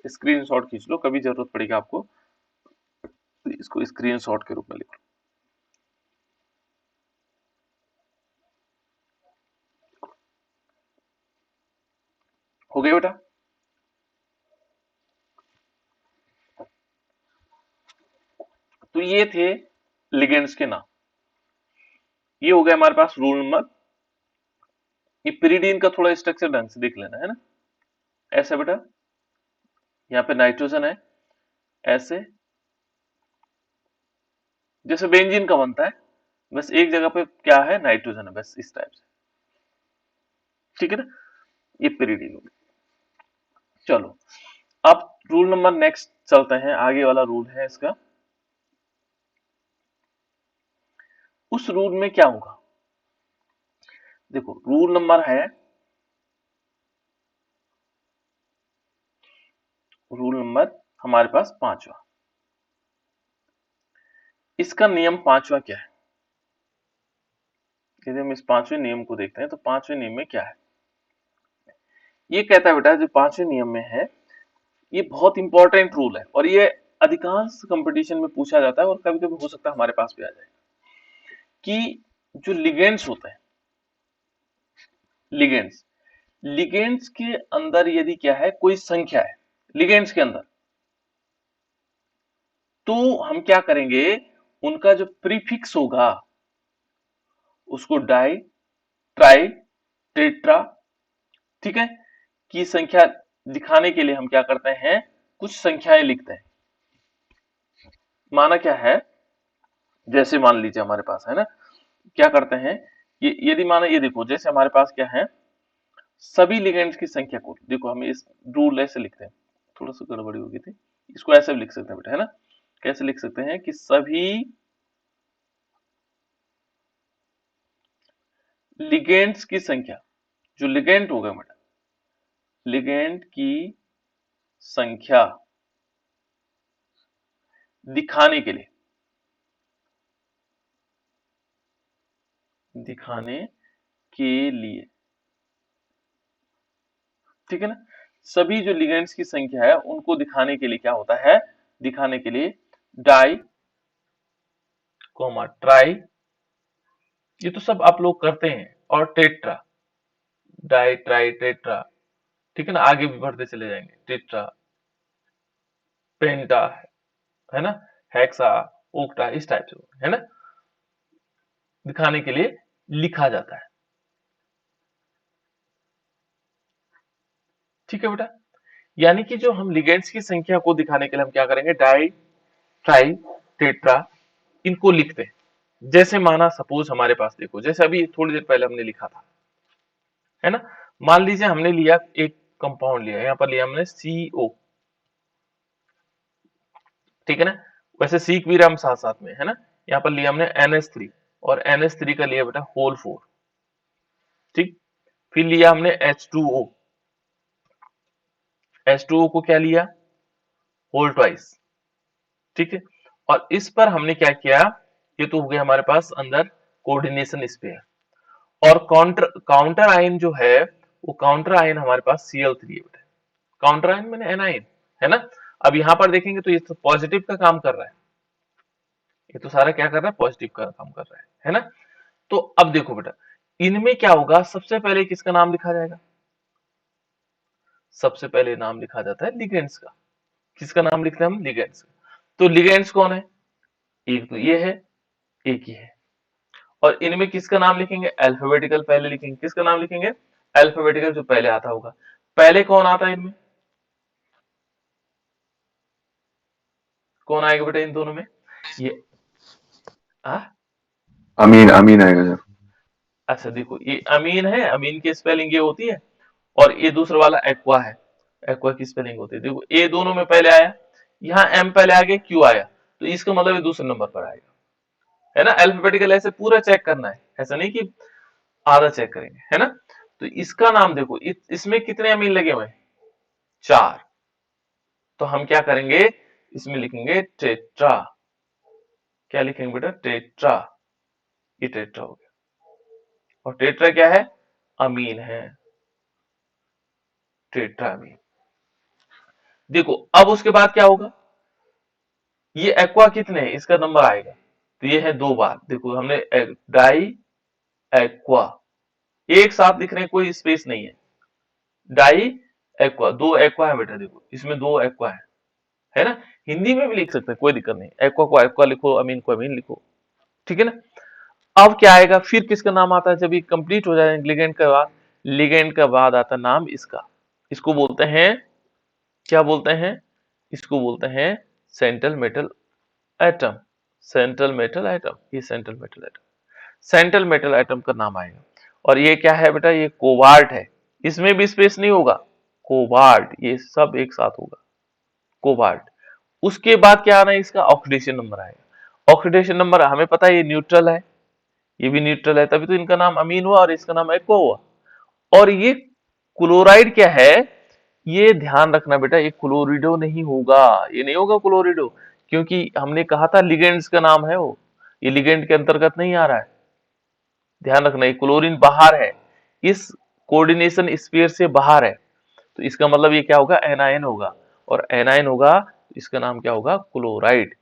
स्क्रीनशॉट खींच लो, कभी जरूरत पड़ेगी आपको तो इसको स्क्रीनशॉट के रूप में लिख लो। हो गया बेटा। तो ये थे लिगेंड्स के नाम। ये हो गया हमारे पास रूल नंबर। ये पिरिडीन का थोड़ा स्ट्रक्चर ढंग से देख लेना, है ना। ऐसा बेटा, यहाँ पे नाइट्रोजन है, ऐसे जैसे बेंजीन का बनता है, बस एक जगह पे क्या है, नाइट्रोजन है, बस इस टाइप से, ठीक है ना। ये पिरिडीन हो गया। चलो अब रूल नंबर नेक्स्ट चलते हैं, आगे वाला रूल है इसका। उस रूल में क्या होगा, देखो रूल नंबर है, रूल नंबर हमारे पास 5वां। इसका नियम 5वां क्या है, यदि हम इस 5वें नियम को देखते हैं तो 5वें नियम में क्या है। ये कहता है बेटा, जो 5वें नियम में है, ये बहुत इंपॉर्टेंट रूल है, और ये अधिकांश कंपटीशन में पूछा जाता है, और कभी कभी हो सकता है हमारे पास भी आ जाए, कि जो लिगेंड्स होते हैं, लिगेंड्स, लिगेंड्स के अंदर यदि क्या है, कोई संख्या है लिगेंड्स के अंदर, तो हम क्या करेंगे, उनका जो प्रीफिक्स होगा उसको डाई, ट्राई, टेट्रा, ठीक है, की संख्या दिखाने के लिए हम क्या करते हैं, कुछ संख्याएं लिखते हैं। माना क्या है, जैसे मान लीजिए हमारे पास है ना, क्या करते हैं, ये यदि माना, ये देखो जैसे हमारे पास क्या है, सभी लिगेंड्स की संख्या को देखो, हम इस रूल ऐसे लिखते हैं, थोड़ा सा गड़बड़ी हो गई थी, इसको ऐसे भी लिख सकते हैं बेटा, है ना। कैसे लिख सकते हैं कि सभी लिगेंड्स की संख्या, जो लिगेंड होगा बेटा, लिगेंड की संख्या दिखाने के लिए, दिखाने के लिए, ठीक है ना। सभी जो लिगेंड्स की संख्या है उनको दिखाने के लिए क्या होता है, दिखाने के लिए डाई, कोमा ट्राई, ये तो सब आप लोग करते हैं, और टेट्रा, डाई ट्राई टेट्रा, ठीक है ना, आगे भी बढ़ते चले जाएंगे, टेट्रा, पेंटा है ना, हेक्सा, ओक्टा, इस टाइप से है ना, दिखाने के लिए लिखा जाता है। ठीक है बेटा, यानी कि जो हम लिगेंड्स की संख्या को दिखाने के लिए हम क्या करेंगे, डाई, ट्राई, टेट्रा, इनको लिखते हैं। जैसे माना सपोज हमारे पास देखो, जैसे अभी थोड़ी देर पहले हमने लिखा था, है ना, मान लीजिए हमने लिया एक कंपाउंड लिया, यहां पर लिया हमने CO, ठीक है ना, वैसे सीख भी रहे हम साथ साथ में, है ना, यहाँ पर लिया हमने NH3 और NH3 का लिया बेटा होल 4, ठीक, फिर लिया हमने H2O, H2O को क्या लिया, होल ट्वाइस, ठीक है, और इस पर हमने क्या किया, ये तो हो गया हमारे पास अंदर कोऑर्डिनेशन स्पेयर, और काउंटर काउंटर आयन जो है, वो काउंटर आयन हमारे पास Cl3 है बेटा, काउंटर आयन मैंने एनाइन, है ना। अब यहां पर देखेंगे तो ये तो पॉजिटिव का काम कर रहा है, ये तो सारा क्या कर रहा है, पॉजिटिव का काम कर रहा है ना। तो अब देखो बेटा, इनमें क्या होगा, सबसे पहले किसका नाम लिखा जाएगा, सबसे पहले नाम लिखा जाता है लिगेंड्स का। किसका नाम लिखते हैं हम, लिगेंड्स का। तो लिगेंड्स कौन है, एक तो ये है, एक ही है, और इनमें किसका नाम लिखेंगे, अल्फाबेटिकल पहले लिखेंगे, किसका नाम लिखेंगे, अल्फाबेटिकल जो पहले आता होगा। पहले कौन आता है इनमें, कौन आएगा बेटा इन दोनों में, ये आ? अमीन अमीन आएगा सर। अच्छा देखो, ये अमीन है, अमीन की स्पेलिंग ये होती है, और ये दूसरा वाला एक्वा है, एक्वा की स्पेलिंग होती है। देखो ए दोनों में पहले आया, यहाँ एम पहले आ गया, क्यू आया, तो इसका मतलब ये दूसरे नंबर पर आएगा, है ना। अल्फाबेटिकल ऐसे पूरा चेक करना है, ऐसा नहीं कि आधा चेक करेंगे, है ना। तो इसका नाम देखो, इसमें कितने अमीन लगे हुए हैं, 4, तो हम क्या करेंगे, इसमें लिखेंगे टेट्रा, क्या लिखेंगे बेटा, टेट्रा, ये टेट्रा हो गया, और टेट्रा क्या है, अमीन है, टेट्रा अमीन। देखो अब उसके बाद क्या होगा, ये एक्वा कितने हैं, इसका नंबर आएगा, तो ये है 2 बार, देखो हमने डाई एक्वा, एक साथ लिख रहे हैं, कोई स्पेस नहीं है, डाई एक्वा, 2 एक्वा है बेटा, देखो इसमें 2 एक्वा है ना। हिंदी में भी लिख सकते हैं, कोई दिक्कत नहीं, एक्वा को एक्वा लिखो, अमीन को अमीन लिखो, ठीक है ना। अब क्या आएगा, फिर किसका नाम आता है, जब ये कंप्लीट हो जाए लिगेंड के बाद, लिगेंड के बाद आता है नाम इसका, इसको बोलते हैं, क्या बोलते हैं, इसको बोलते हैं central metal atom, central metal atom, ये central metal atom, central metal atom का नाम आएगा। और ये क्या है बेटा, ये कोबाल्ट है, इसमें भी स्पेस नहीं होगा, कोबाल्ट, ये सब एक साथ होगा, कोबाल्ट। उसके बाद क्या आना है, इसका ऑक्सीडेशन नंबर आएगा, ऑक्सीडेशन नंबर हमें पता है ये न्यूट्रल है, ये भी न्यूट्रल है, तभी तो इनका नाम अमीन हुआ और इसका नाम एक्वा हुआ। और ये क्लोराइड क्या है, ये ध्यान रखना बेटा, ये क्लोरिडो नहीं होगा, ये नहीं होगा क्लोरिडो, क्योंकि हमने कहा था लिगेंड्स का नाम है वो, ये लिगेंड के अंतर्गत नहीं आ रहा है, ध्यान रखना, ये क्लोरीन बाहर है, इस कोऑर्डिनेशन स्फीयर से बाहर है, तो इसका मतलब ये क्या होगा, एनायन होगा, और एनायन होगा तो इसका नाम क्या होगा, क्लोराइड।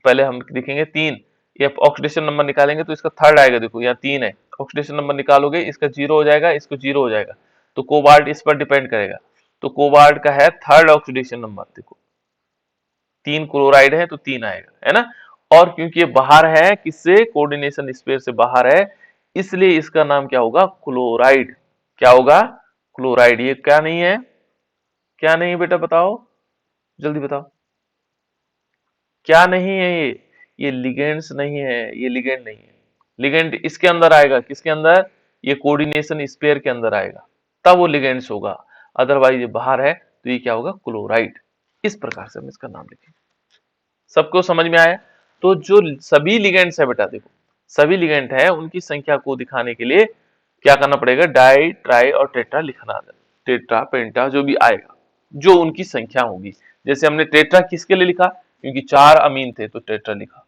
पहले हम लिखेंगे 3, ये ऑक्सीडेशन नंबर निकालेंगे तो इसका थर्ड आएगा, देखो यहाँ 3 है, ऑक्सीडेशन नंबर निकालोगे, इसका 0 हो जाएगा, इसको 0 हो जाएगा, तो कोबाल्ट इस पर डिपेंड करेगा, तो कोबाल्ट का है थर्ड ऑक्सीडेशन नंबर, देखो 3 क्लोराइड है तो 3 आएगा, है ना। और क्योंकि ये बाहर है, किससे, कोऑर्डिनेशन स्पेयर से बाहर है, इसलिए इसका नाम क्या होगा, क्लोराइड, क्या होगा, क्लोराइड। ये क्या नहीं है, क्या नहीं है बेटा, बताओ जल्दी बताओ, क्या नहीं है ये लिगेंड्स नहीं है, ये लिगेंड नहीं है, लिगेंड इसके अंदर आएगा, किसके अंदर, ये कोऑर्डिनेशन स्पेयर के अंदर आएगा, तब वो लिगेंड्स होगा, अदरवाइज ये बाहर है तो ये क्या होगा, क्लोराइड। इस प्रकार से हम इसका नाम लिखेंगे, सबको समझ में आया। तो जो सभी लिगेंड्स है बेटा, देखो सभी लिगेंड है, उनकी संख्या को दिखाने के लिए क्या करना पड़ेगा, डाई, ट्राई और टेट्रा लिखना है, टेट्रा, पेंटा, जो भी आएगा, जो उनकी संख्या होगी। जैसे हमने टेट्रा किसके लिए लिखा, क्योंकि 4 अमीन थे तो टेट्रा लिखा,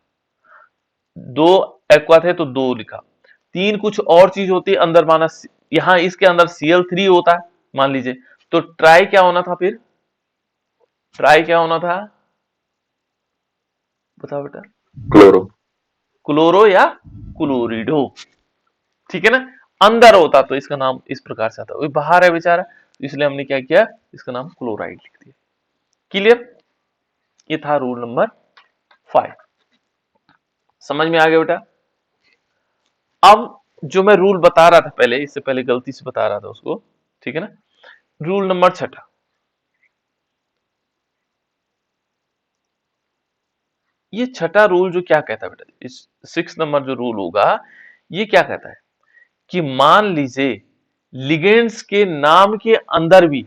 2 एक्वा थे तो 2 लिखा, 3 कुछ और चीज होती है अंदर, माना यहाँ इसके अंदर Cl3 होता है मान लीजिए, तो ट्राई क्या होना था, फिर ट्राई क्या होना था, बताओ बेटा, क्लोरो। क्लोरो या क्लोरिडो, ठीक है ना। अंदर होता तो इसका नाम इस प्रकार से आता, वो बाहर है बेचारा, इसलिए हमने क्या किया, इसका नाम क्लोराइड लिख दिया। क्लियर, ये था रूल नंबर 5। समझ में आ गया बेटा? अब जो मैं रूल बता रहा था पहले, इससे पहले गलती से बता रहा था उसको, ठीक है ना? रूल नंबर 6, ये छठा रूल जो क्या कहता है बेटा, इस 6 नंबर जो रूल होगा, ये क्या कहता है कि मान लीजिए लिगेंड्स के नाम के अंदर भी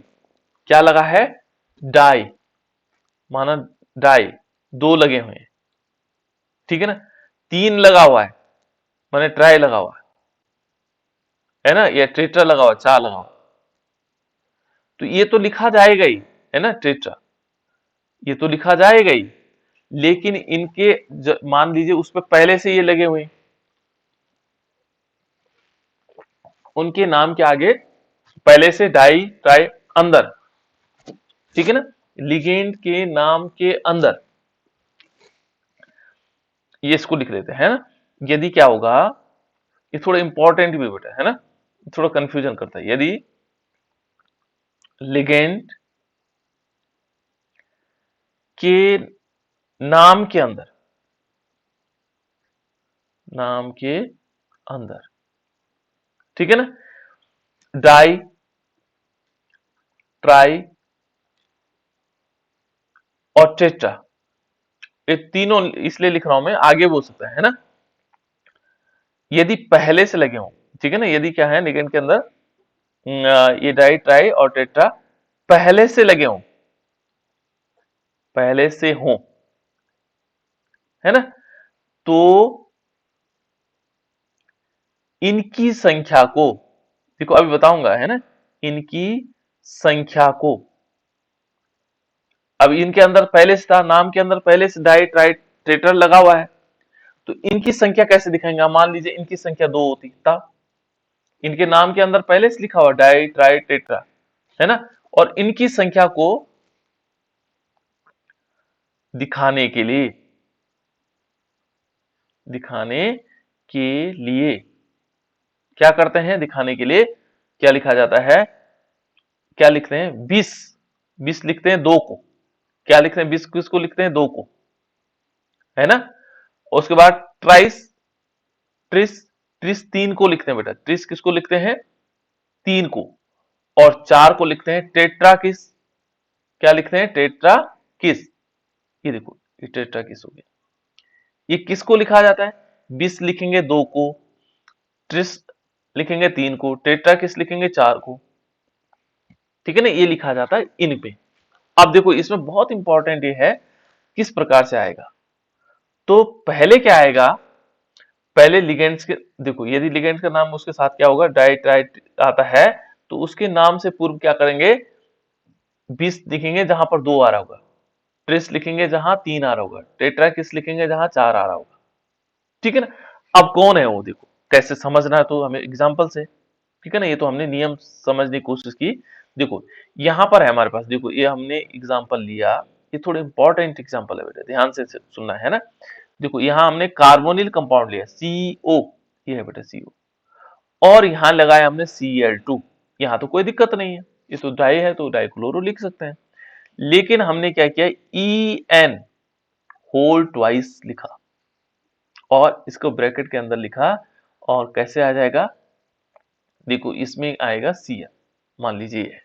क्या लगा है, डाई, माना डाई 2 लगे हुए हैं, ठीक है ना, 3 लगा हुआ है, माने ट्राई लगा हुआ है ना, या ट्रेट्रा लगा हुआ, 4 लगा हुआ, तो ये तो लिखा जाएगा ही, है ना, ट्रेट्रा, ये तो लिखा जाएगा ही, लेकिन इनके मान लीजिए उस पर पहले से ये लगे हुए हैं, उनके नाम के आगे पहले से डाई ट्राई अंदर, ठीक है ना, लिगेंड के नाम के अंदर, ये इसको लिख लेते हैं ना। यदि क्या होगा, ये थोड़ा इंपॉर्टेंट भी बेटा है ना, थोड़ा कंफ्यूजन करता है। यदि लिगेंड के नाम के अंदर, नाम के अंदर, ठीक है ना, डाई ट्राई और टेट्रा, ये तीनों इसलिए लिख रहा हूं मैं, आगे बोल सकता है ना, यदि पहले से लगे हों, ठीक है ना, यदि क्या है लिगेंड के अंदर ये डाई ट्राई और टेट्रा पहले से लगे हों, पहले से हों, है ना, तो इनकी संख्या को, देखो अभी बताऊंगा, है ना, इनकी संख्या को, अब इनके अंदर पहले से था, नाम के अंदर पहले से डाई ट्राई टेट्रा लगा हुआ है, तो इनकी संख्या कैसे दिखाएंगे? मान लीजिए इनकी संख्या 2 होती था, इनके नाम के अंदर पहले से लिखा हुआ डाई ट्राई टेट्रा, है ना, और इनकी संख्या को दिखाने के लिए, दिखाने के लिए क्या करते हैं, दिखाने के लिए क्या लिखा जाता है, क्या लिखते हैं, 20 20 लिखते हैं 2 को, क्या लिखते हैं, 20 किसको लिखते हैं, 2 को, है ना, उसके बाद ट्राइस, ट्रिस, ट्रिस 3 को लिखते हैं बेटा, ट्रिस किसको लिखते हैं, 3 को, और 4 को लिखते हैं टेट्रा किस, क्या लिखते हैं, टेट्रा किस, ये देखो ये टेट्रा किस हो गया, ये किसको लिखा जाता है, 20 लिखेंगे 2 को, ट्रिस लिखेंगे 3 को, टेट्रा किस लिखेंगे 4 को, ठीक है ना, ये लिखा जाता है इन पे। अब देखो इसमें बहुत इंपॉर्टेंट ये है किस प्रकार से आएगा, तो पहले क्या आएगा, पहले लिगेंड्स के, देखो यदि लिगेंड्स का नाम उसके साथ क्या होगा, डाई ट्राई आता है, तो उसके नाम से पूर्व क्या करेंगे, 20 लिखेंगे जहां पर 2 आ रहा होगा, ट्रिस लिखेंगे जहां 3 आ रहा होगा, टेट्रा किस लिखेंगे जहां 4 आ रहा होगा, ठीक है ना। अब कौन है वो, देखो कैसे समझना है, तो हमें एग्जांपल से, ठीक है ना, ये तो हमने नियम समझने की कोशिश की। देखो यहां पर है हमारे पास, देखो ये हमने एग्जांपल लिया, ये थोड़े इंपॉर्टेंट एग्जांपल है बेटा, ध्यान से सुनना है ना। देखो यहां हमने कार्बोनिल कंपाउंड लिया CO, ये है बेटा CO, और यहां लगाया हमने Cl2, यहां तो कोई दिक्कत नहीं है, ये तो डाई है तो डाइक्लोरो लिख सकते हैं, लेकिन हमने क्या किया, En होल ट्वाइस लिखा और इसको ब्रैकेट के अंदर लिखा, और कैसे आ जाएगा, देखो इसमें आएगा Cl, मान लीजिए ये,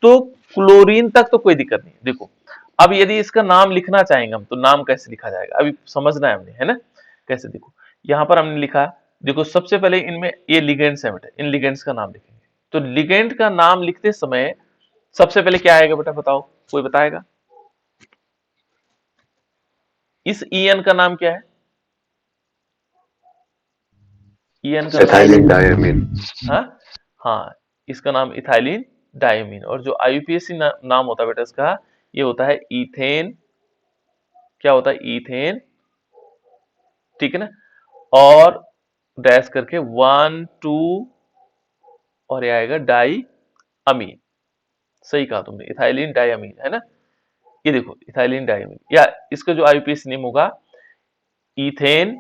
तो क्लोरीन तक तो कोई दिक्कत नहीं, देखो अब यदि इसका नाम लिखना चाहेंगे हम, तो नाम कैसे लिखा जाएगा, अभी समझना है हमने, है ना, कैसे, देखो यहां पर हमने लिखा, देखो सबसे पहले इनमें ये लिगेंड्स है बेटा, इन लिगेंड्स का नाम लिखेंगे, तो लिगेंड का नाम लिखते समय सबसे पहले क्या आएगा बेटा, बताओ कोई बताएगा, इस En का नाम क्या है, En का नाम, एथाइलिन डायमीन। हाँ हाँ, इसका नाम इथाइलिन डायमीन, और जो IUPAC नाम होता है बेटा इसका, ये होता है इथेन, क्या होता है, इथेन, ठीक है ना, और डैश करके 1 2, और ये आएगा डाई अमीन, सही कहा तुमने, इथाइलिन डायमीन, है ना, ये देखो इथाइलिन डायमीन, या इसका जो IUPAC नेम होगा इथेन,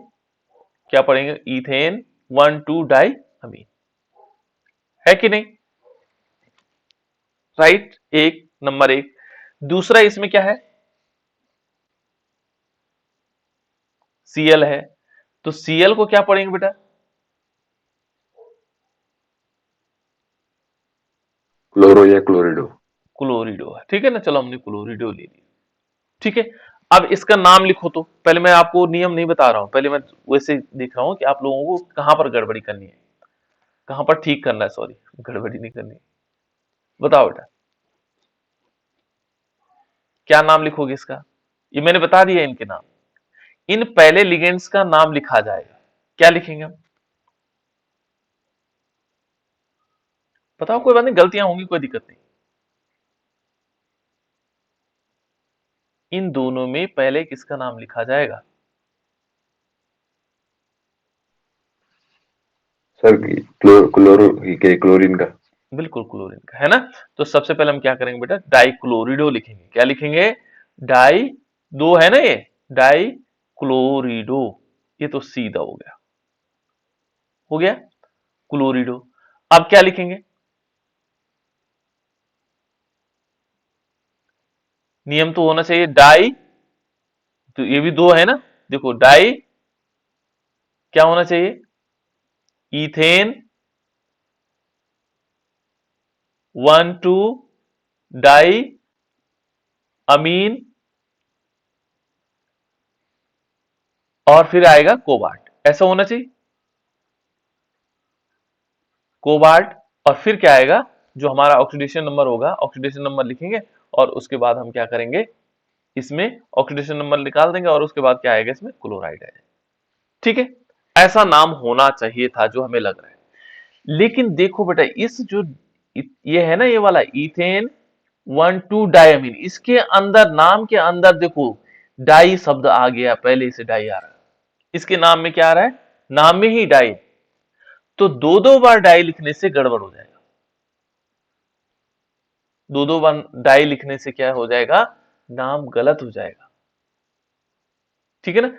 क्या पढ़ेंगे, इथेन 1 2 डाई अमीन, है कि नहीं, राइट, एक नंबर एक। दूसरा इसमें क्या है, Cl है, तो Cl को क्या पढ़ेंगे बेटा? क्लोरो या क्लोरिडो। क्लोरिडो है, ठीक है ना। चलो हमने क्लोरिडो ले लिया, ठीक है। अब इसका नाम लिखो। तो पहले मैं आपको नियम नहीं बता रहा हूं, पहले मैं वैसे देख रहा हूं कि आप लोगों को कहां पर गड़बड़ी करनी है, कहां पर ठीक करना है। सॉरी, गड़बड़ी नहीं करनी है। बताओ बेटा, क्या नाम लिखोगे इसका? ये मैंने बता दिया इनके नाम। इन पहले लिगेंड्स का नाम लिखा जाएगा। क्या लिखेंगे हम? बताओ, कोई बात नहीं, गलतियां होंगी, कोई दिक्कत नहीं। इन दोनों में पहले किसका नाम लिखा जाएगा? सर क्लोरो के क्लोरीन का। बिल्कुल क्लोरीन का, है ना। तो सबसे पहले हम क्या करेंगे बेटा? डाइक्लोरिडो लिखेंगे। क्या लिखेंगे? डाई, दो है ना ये, डाई क्लोरिडो। ये तो सीधा हो गया, हो गया क्लोरिडो। अब क्या लिखेंगे? नियम तो होना चाहिए डाई, तो ये भी दो है ना, देखो डाई क्या होना चाहिए? इथेन 1 2 डाई अमीन, और फिर आएगा कोबाल्ट। ऐसा होना चाहिए, कोबाल्ट। और फिर क्या आएगा? जो हमारा ऑक्सीडेशन नंबर होगा, ऑक्सीडेशन नंबर लिखेंगे, और उसके बाद हम क्या करेंगे? इसमें ऑक्सीडेशन नंबर निकाल देंगे, और उसके बाद क्या आएगा? इसमें क्लोराइड आएगा, ठीक है। ऐसा नाम होना चाहिए था जो हमें लग रहा है। लेकिन देखो बेटा, इस जो ये है ना, ये वाला इथेन 1 2 डायमीन, इसके अंदर, नाम के अंदर देखो डाई शब्द आ गया, पहले से डाई आ रहा है। इसके नाम में क्या आ रहा है? नाम में ही डाई। तो दो दो बार डाई लिखने से गड़बड़ हो जाएगा। दो दो बार डाई लिखने से क्या हो जाएगा? नाम गलत हो जाएगा, ठीक है ना।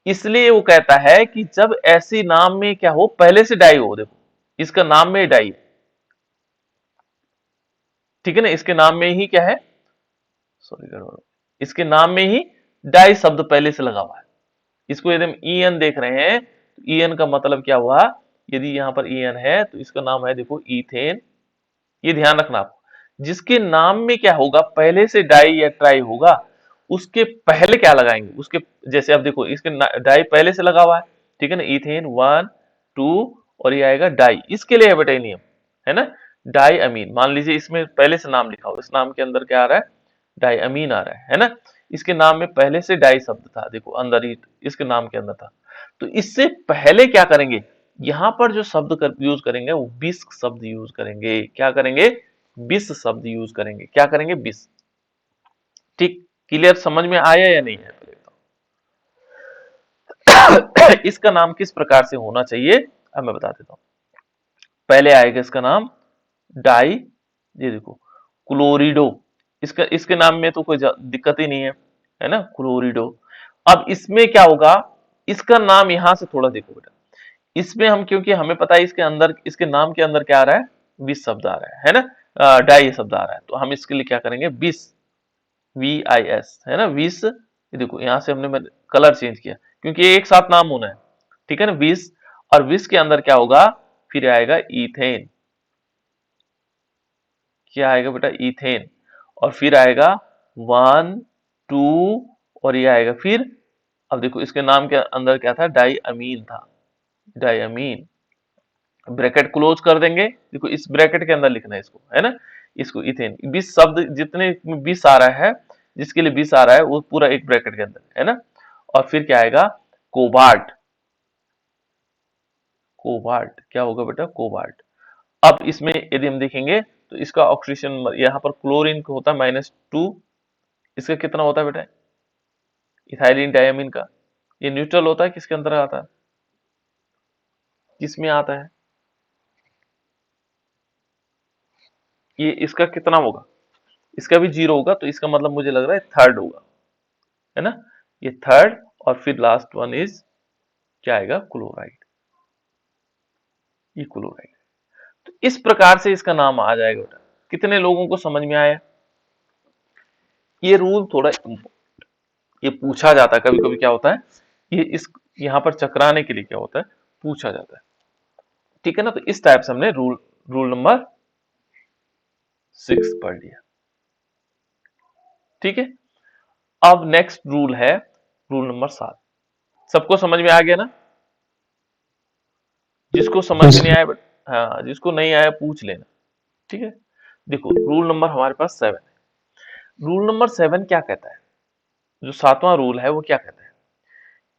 इसलिए वो कहता है कि जब ऐसी नाम में क्या हो, पहले से डाई हो। देखो इसका नाम में डाई है, ठीक है ना। इसके नाम में ही क्या है? सॉरी गड़बड़, इसके नाम में ही डाई शब्द पहले से लगा हुआ है। इसको यदि हम ईएन देख रहे हैं, तो ईएन का मतलब क्या हुआ? यदि यहां पर ईएन है तो इसका नाम है, देखो, ईथेन। ये ध्यान रखना आप, जिसके नाम में क्या होगा, पहले से डाई या ट्राई होगा, उसके पहले क्या लगाएंगे? उसके जैसे अब देखो, इसके डाई पहले से लगा हुआ है, ठीक है ना। इथेन 1 2, और ये आएगा डाई, इसके लिए है बेटा ये नियम, है ना। डाई अमीन, मान लीजिए इसमें पहले से नाम लिखा हो, इस नाम के अंदर क्या आ रहा है? डाई अमीन आ रहा है ना। इसके नाम में पहले से डाई शब्द था, देखो अंदर ही इसके नाम के अंदर था। तो इससे पहले क्या करेंगे? यहां पर जो शब्द यूज करेंगे वो बिस शब्द यूज करेंगे। क्या करेंगे? बिस शब्द यूज करेंगे। क्या करेंगे? बिस। ठीक, क्लियर, समझ में आया या नहीं है? पहले तो इसका नाम किस प्रकार से होना चाहिए, अब मैं बता देता हूं। पहले आएगा इसका नाम डाई, ये देखो क्लोरिडो। इसका, इसके नाम में तो कोई दिक्कत ही नहीं है ना, क्लोरिडो। अब इसमें क्या होगा? इसका नाम यहां से थोड़ा देखो बेटा, इसमें हम, क्योंकि हमें पता है इसके अंदर, इसके नाम के अंदर क्या आ रहा है? विस शब्द आ रहा है ना, डाई शब्द आ रहा है। तो हम इसके लिए क्या करेंगे? विस, VIS, है ना, विस। ये देखो यहां से हमने कलर चेंज किया, क्योंकि ये एक साथ नाम होना है, ठीक है ना, विस। और विस के अंदर क्या होगा? फिर आएगा इथेन। क्या आएगा बेटा? इथेन। और फिर आएगा 1 2, और ये आएगा फिर, अब देखो इसके नाम के अंदर क्या था? डाई अमीन था, डाई अमीन। ब्रैकेट क्लोज कर देंगे, देखो इस ब्रैकेट के अंदर लिखना है इसको, है ना। इसको इथेन, 20 शब्द जितने 20 आ रहा है, जिसके लिए 20 आ रहा है, वो पूरा एक ब्रैकेट के अंदर, है ना। और फिर क्या आएगा? कोबाल्ट। कोबाल्ट क्या होगा बेटा? कोबाल्ट। अब इसमें यदि हम देखेंगे तो इसका ऑक्सीडेशन, यहाँ पर क्लोरीन का होता है -2, इसका कितना होता है बेटा? इथाइलिन डायमीन का, ये न्यूट्रल होता है, किसके अंदर आता है? किसमें आता है? ये इसका कितना होगा? इसका भी 0 होगा, तो इसका मतलब मुझे लग रहा है थर्ड होगा, है ना। ये थर्ड, और फिर लास्ट वन इज क्या आएगा? क्लोराइड। ये क्लोराइड। तो इस प्रकार से इसका नाम आ जाएगा बेटा। कितने लोगों को समझ में आया? ये रूल थोड़ा, ये पूछा जाता है कभी कभी, क्या होता है, ये इस यहां पर चकराने के लिए क्या होता है, पूछा जाता है। ठीक है ना, तो इस टाइप से हमने रूल नंबर 6 पढ़ लिया। ठीक है, अब नेक्स्ट रूल है रूल नंबर 7। सबको समझ में आ गया ना? जिसको समझ में नहीं आया हाँ, जिसको नहीं आया पूछ लेना। ठीक है, देखो रूल नंबर हमारे पास 7 है। रूल नंबर 7 क्या कहता है, जो 7वां रूल है वो क्या कहता है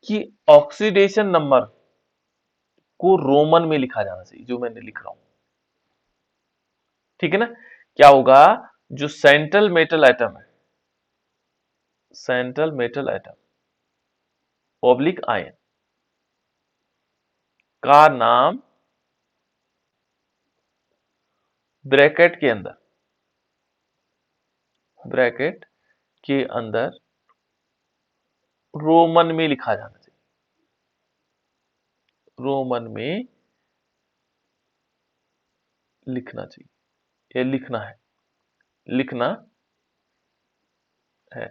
कि ऑक्सीडेशन नंबर को रोमन में लिखा जाना चाहिए, जो मैंने लिख रहा हूं। ठीक है ना, क्या होगा, जो सेंट्रल मेटल एटम है, central metal atom oblique ion का नाम ब्रैकेट के अंदर, ब्रैकेट के अंदर रोमन में लिखा जाना चाहिए, रोमन में लिखना चाहिए, ये लिखना है, लिखना है।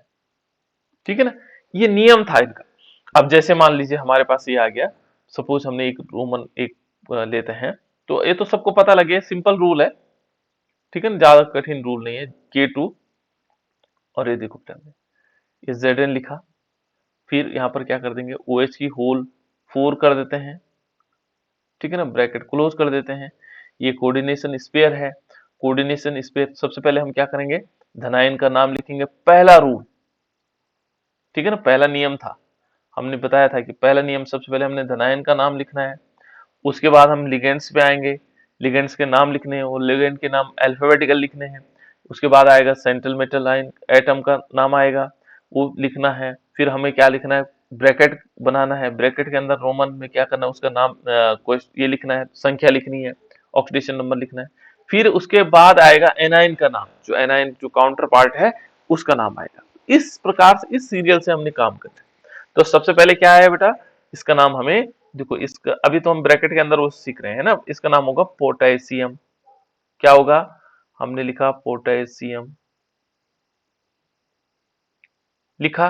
ठीक है ना, ये नियम था इनका। अब जैसे मान लीजिए हमारे पास ये आ गया, सपोज हमने एक रोमन एक लेते हैं, तो ये तो सबको पता लगे, सिंपल रूल है। ठीक है ना, ज्यादा कठिन रूल नहीं है। K2 और ये देखो ये Zn लिखा, फिर यहाँ पर क्या कर देंगे, OH की होल 4 कर देते हैं। ठीक है ना, ब्रैकेट क्लोज कर देते हैं। ये कोऑर्डिनेशन स्पेयर है, कोऑर्डिनेशन स्पेयर सबसे पहले हम क्या करेंगे, धनायन का नाम लिखेंगे, पहला रूल। ठीक है ना, पहला नियम था, हमने बताया था कि पहला नियम सबसे पहले हमने धनायन का नाम लिखना है। उसके बाद हम लिगेंड्स पे आएंगे, लिगेंड्स के नाम लिखने हैं, और लिगेंड के नाम अल्फाबेटिकल लिखने हैं। उसके बाद आएगा सेंट्रल मेटल आयन एटम का नाम आएगा, वो लिखना है। फिर हमें क्या लिखना है, ब्रैकेट बनाना है, ब्रैकेट के अंदर रोमन में क्या करना है, उसका नाम ये लिखना है, संख्या लिखनी है, ऑक्सीडेशन नंबर लिखना है। फिर उसके बाद आएगा एनाइन का नाम, जो एनाइन जो काउंटर पार्ट है उसका नाम आएगा। इस प्रकार से इस सीरियल से हमने काम करना है। तो सबसे पहले क्या है बेटा, इसका नाम हमें देखो, इसका अभी तो हम ब्रैकेट के अंदर वो सीख रहे हैं ना, इसका नाम होगा पोटेशियम। क्या होगा, हमने लिखा पोटेशियम लिखा।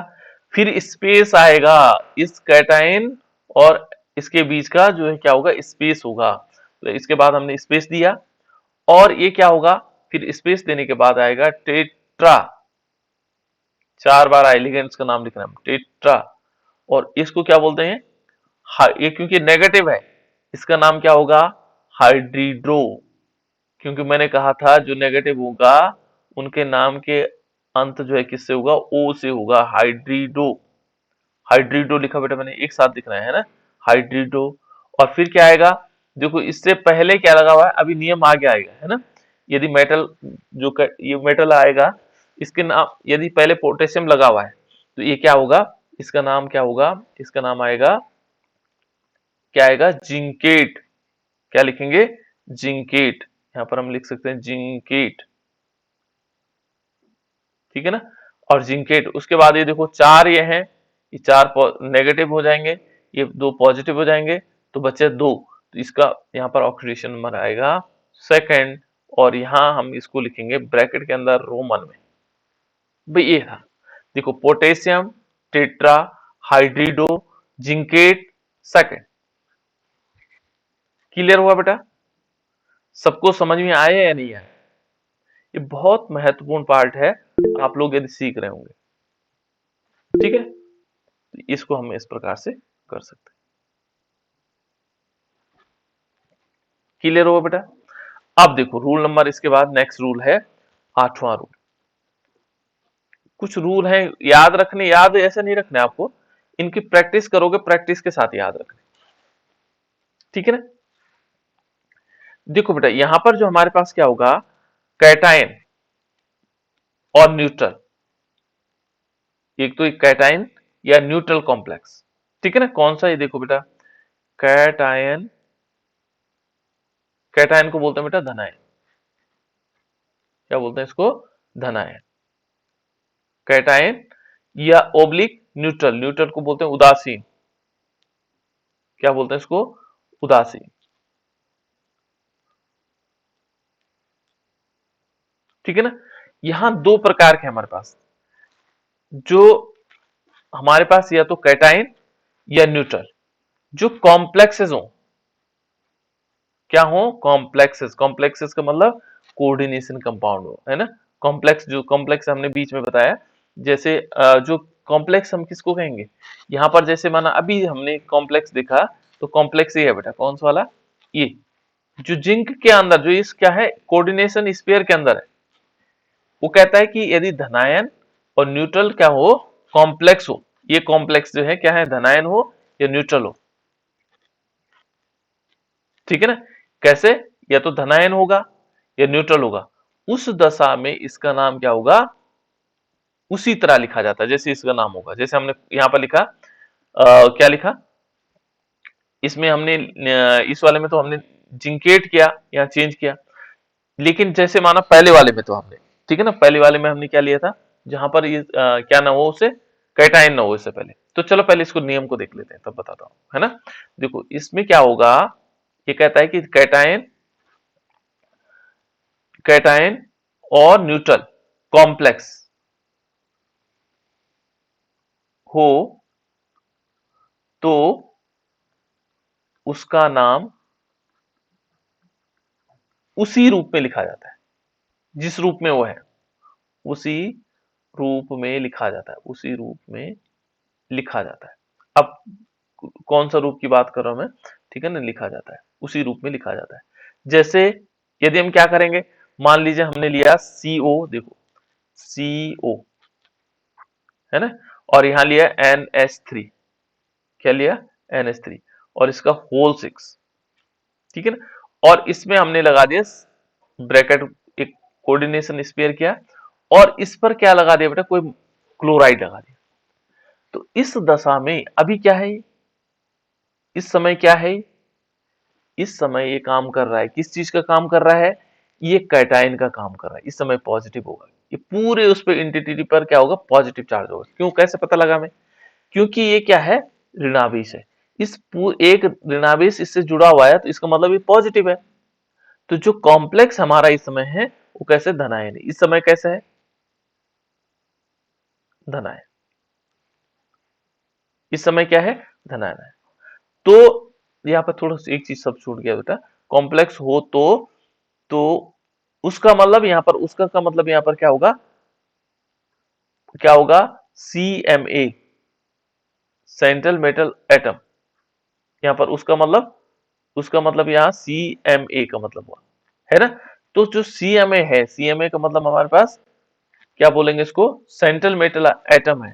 फिर स्पेस आएगा, इस कैटायन और इसके बीच का जो है क्या होगा, स्पेस होगा। तो इसके बाद हमने स्पेस दिया, और ये क्या होगा, फिर स्पेस देने के बाद आएगा टेट्रा, 4 बार एलिगेंट्स का नाम लिखना है, टेट्रा। और इसको क्या बोलते हैं, ये क्योंकि नेगेटिव है, इसका नाम क्या होगा, हाइड्रिड्रो। क्योंकि मैंने कहा था जो नेगेटिव होगा उनके नाम के अंत जो है किससे होगा, ओ से होगा, हाइड्रिडो। हाइड्रिडो लिखा बेटा मैंने, एक साथ लिखना है ना, हाइड्रिडो। और फिर क्या आएगा, देखो इससे पहले क्या लगा हुआ है, अभी नियम आगे आएगा है ना। यदि मेटल ये मेटल आएगा, इसके नाम यदि पहले पोटेशियम लगा हुआ है, तो ये क्या होगा, इसका नाम क्या होगा, इसका नाम आएगा, क्या आएगा, जिंकेट। क्या लिखेंगे, जिंकेट। यहां पर हम लिख सकते हैं जिंकेट। ठीक है ना, और जिंकेट। उसके बाद ये देखो 4 ये हैं, ये 4 नेगेटिव हो जाएंगे, ये 2 पॉजिटिव हो जाएंगे, तो बचे 2। तो इसका यहाँ पर ऑक्सीडेशन नंबर आएगा सेकंड, और यहां हम इसको लिखेंगे ब्रैकेट के अंदर रोमन में। भाई ये था, देखो potassium, tetra, hydrido, zincate, second. Clear हुआ बेटा, सबको समझ में आया या नहीं आया? ये बहुत महत्वपूर्ण पार्ट है, आप लोग यदि सीख रहे होंगे। ठीक है, तो इसको हम इस प्रकार से कर सकते हैं। क्लियर हुआ बेटा? अब देखो रूल नंबर, इसके बाद नेक्स्ट रूल है 8वां रूल। कुछ रूल हैं याद रखने, याद ऐसे नहीं रखने आपको, इनकी प्रैक्टिस करोगे, प्रैक्टिस के साथ याद रखने। ठीक है ना, देखो बेटा यहां पर जो हमारे पास क्या होगा, कैटायन और न्यूट्रल, एक तो एक कैटायन या न्यूट्रल कॉम्प्लेक्स। ठीक है ना, कौन सा, ये देखो बेटा कैटायन, कैटायन को बोलते हैं बेटा धनायन। क्या बोलते हैं इसको, धनायन। कैटायन या ओब्लिक न्यूट्रल, न्यूट्रल को बोलते हैं उदासीन। क्या बोलते हैं इसको, उदासीन। ठीक है ना, यहां 2 प्रकार के हमारे पास, जो हमारे पास या तो कैटायन या न्यूट्रल, जो कॉम्प्लेक्सेस हो, क्या हो, कॉम्प्लेक्सेस। कॉम्प्लेक्सेस का मतलब कोऑर्डिनेशन कंपाउंड हो, है ना। कॉम्प्लेक्स, जो कॉम्प्लेक्स हमने बीच में बताया, जैसे जो कॉम्प्लेक्स हम किसको कहेंगे, यहाँ पर जैसे माना अभी हमने कॉम्प्लेक्स देखा, तो कॉम्प्लेक्स ये है बेटा, कौन सा वाला, ये जो जिंक के अंदर, जो इस क्या है, कोऑर्डिनेशन स्फीयर के अंदर है, वो कहता है कि यदि धनायन और न्यूट्रल क्या हो, कॉम्प्लेक्स हो, ये कॉम्प्लेक्स जो है क्या है, धनायन हो या न्यूट्रल हो, ठीक है ना। कैसे, या तो धनायन होगा या न्यूट्रल होगा, उस दशा में इसका नाम क्या होगा, उसी तरह लिखा जाता है जैसे इसका नाम होगा। जैसे हमने यहां पर लिखा, क्या लिखा, इसमें हमने इस वाले में तो हमने जिंकेट किया या चेंज किया, लेकिन जैसे माना पहले वाले में तो हमने, ठीक है ना, पहले वाले में हमने क्या लिया था, जहां पर ये क्या ना हो, उसे कैटायन ना हो इससे पहले। तो चलो पहले इसको नियम को देख लेते हैं, तब बताता हूं, है ना। देखो इसमें क्या होगा, ये कहता है कि कैटायन, कैटायन और न्यूट्रल कॉम्प्लेक्स हो तो उसका नाम उसी रूप में लिखा जाता है, जिस रूप में वो है, उसी रूप में लिखा जाता है, उसी रूप में लिखा जाता है। अब कौन सा रूप की बात कर रहा हूं मैं, ठीक है ना, लिखा जाता है, उसी रूप में लिखा जाता है। जैसे यदि हम क्या करेंगे, मान लीजिए हमने लिया CO, देखो CO, है ना, और यहां लिया NH3, क्या लिया, NH3, और इसका होल 6, ठीक है ना, और इसमें हमने लगा दिया ब्रैकेट, एक कोऑर्डिनेशन स्पेयर किया, और इस पर क्या लगा दिया बेटा, कोई क्लोराइड लगा दिया। तो इस दशा में अभी क्या है, इस समय क्या है, इस समय ये काम कर रहा है, किस चीज का काम कर रहा है, ये कैटायन का काम कर रहा है, इस समय पॉजिटिव होगा, ये पूरे उस पर इंटिटी पर क्या होगा, पॉजिटिव चार्ज होगा। क्यों, कैसे पता लगा मैं, क्योंकि ये क्या है, ऋणावेश है, एक ऋणावेश इससे जुड़ा हुआ है, तो इसका मतलब ये पॉजिटिव है। तो जो कॉम्प्लेक्स हमारा इस समय है, वो कैसे, धनायन है, इस समय कैसे है, धनायन, इस समय क्या है, धनायन है। तो यहाँ पर थोड़ा सा एक चीज सब छूट गया बेटा, कॉम्प्लेक्स हो तो उसका मतलब यहाँ पर, उसका का मतलब यहाँ पर क्या होगा, क्या होगा, CMA, सेंट्रल मेटल एटम, यहाँ पर उसका मतलब यहाँ CMA का मतलब हुआ, है ना। तो जो CMA है, CMA का मतलब हमारे पास क्या बोलेंगे इसको, सेंट्रल मेटल एटम है,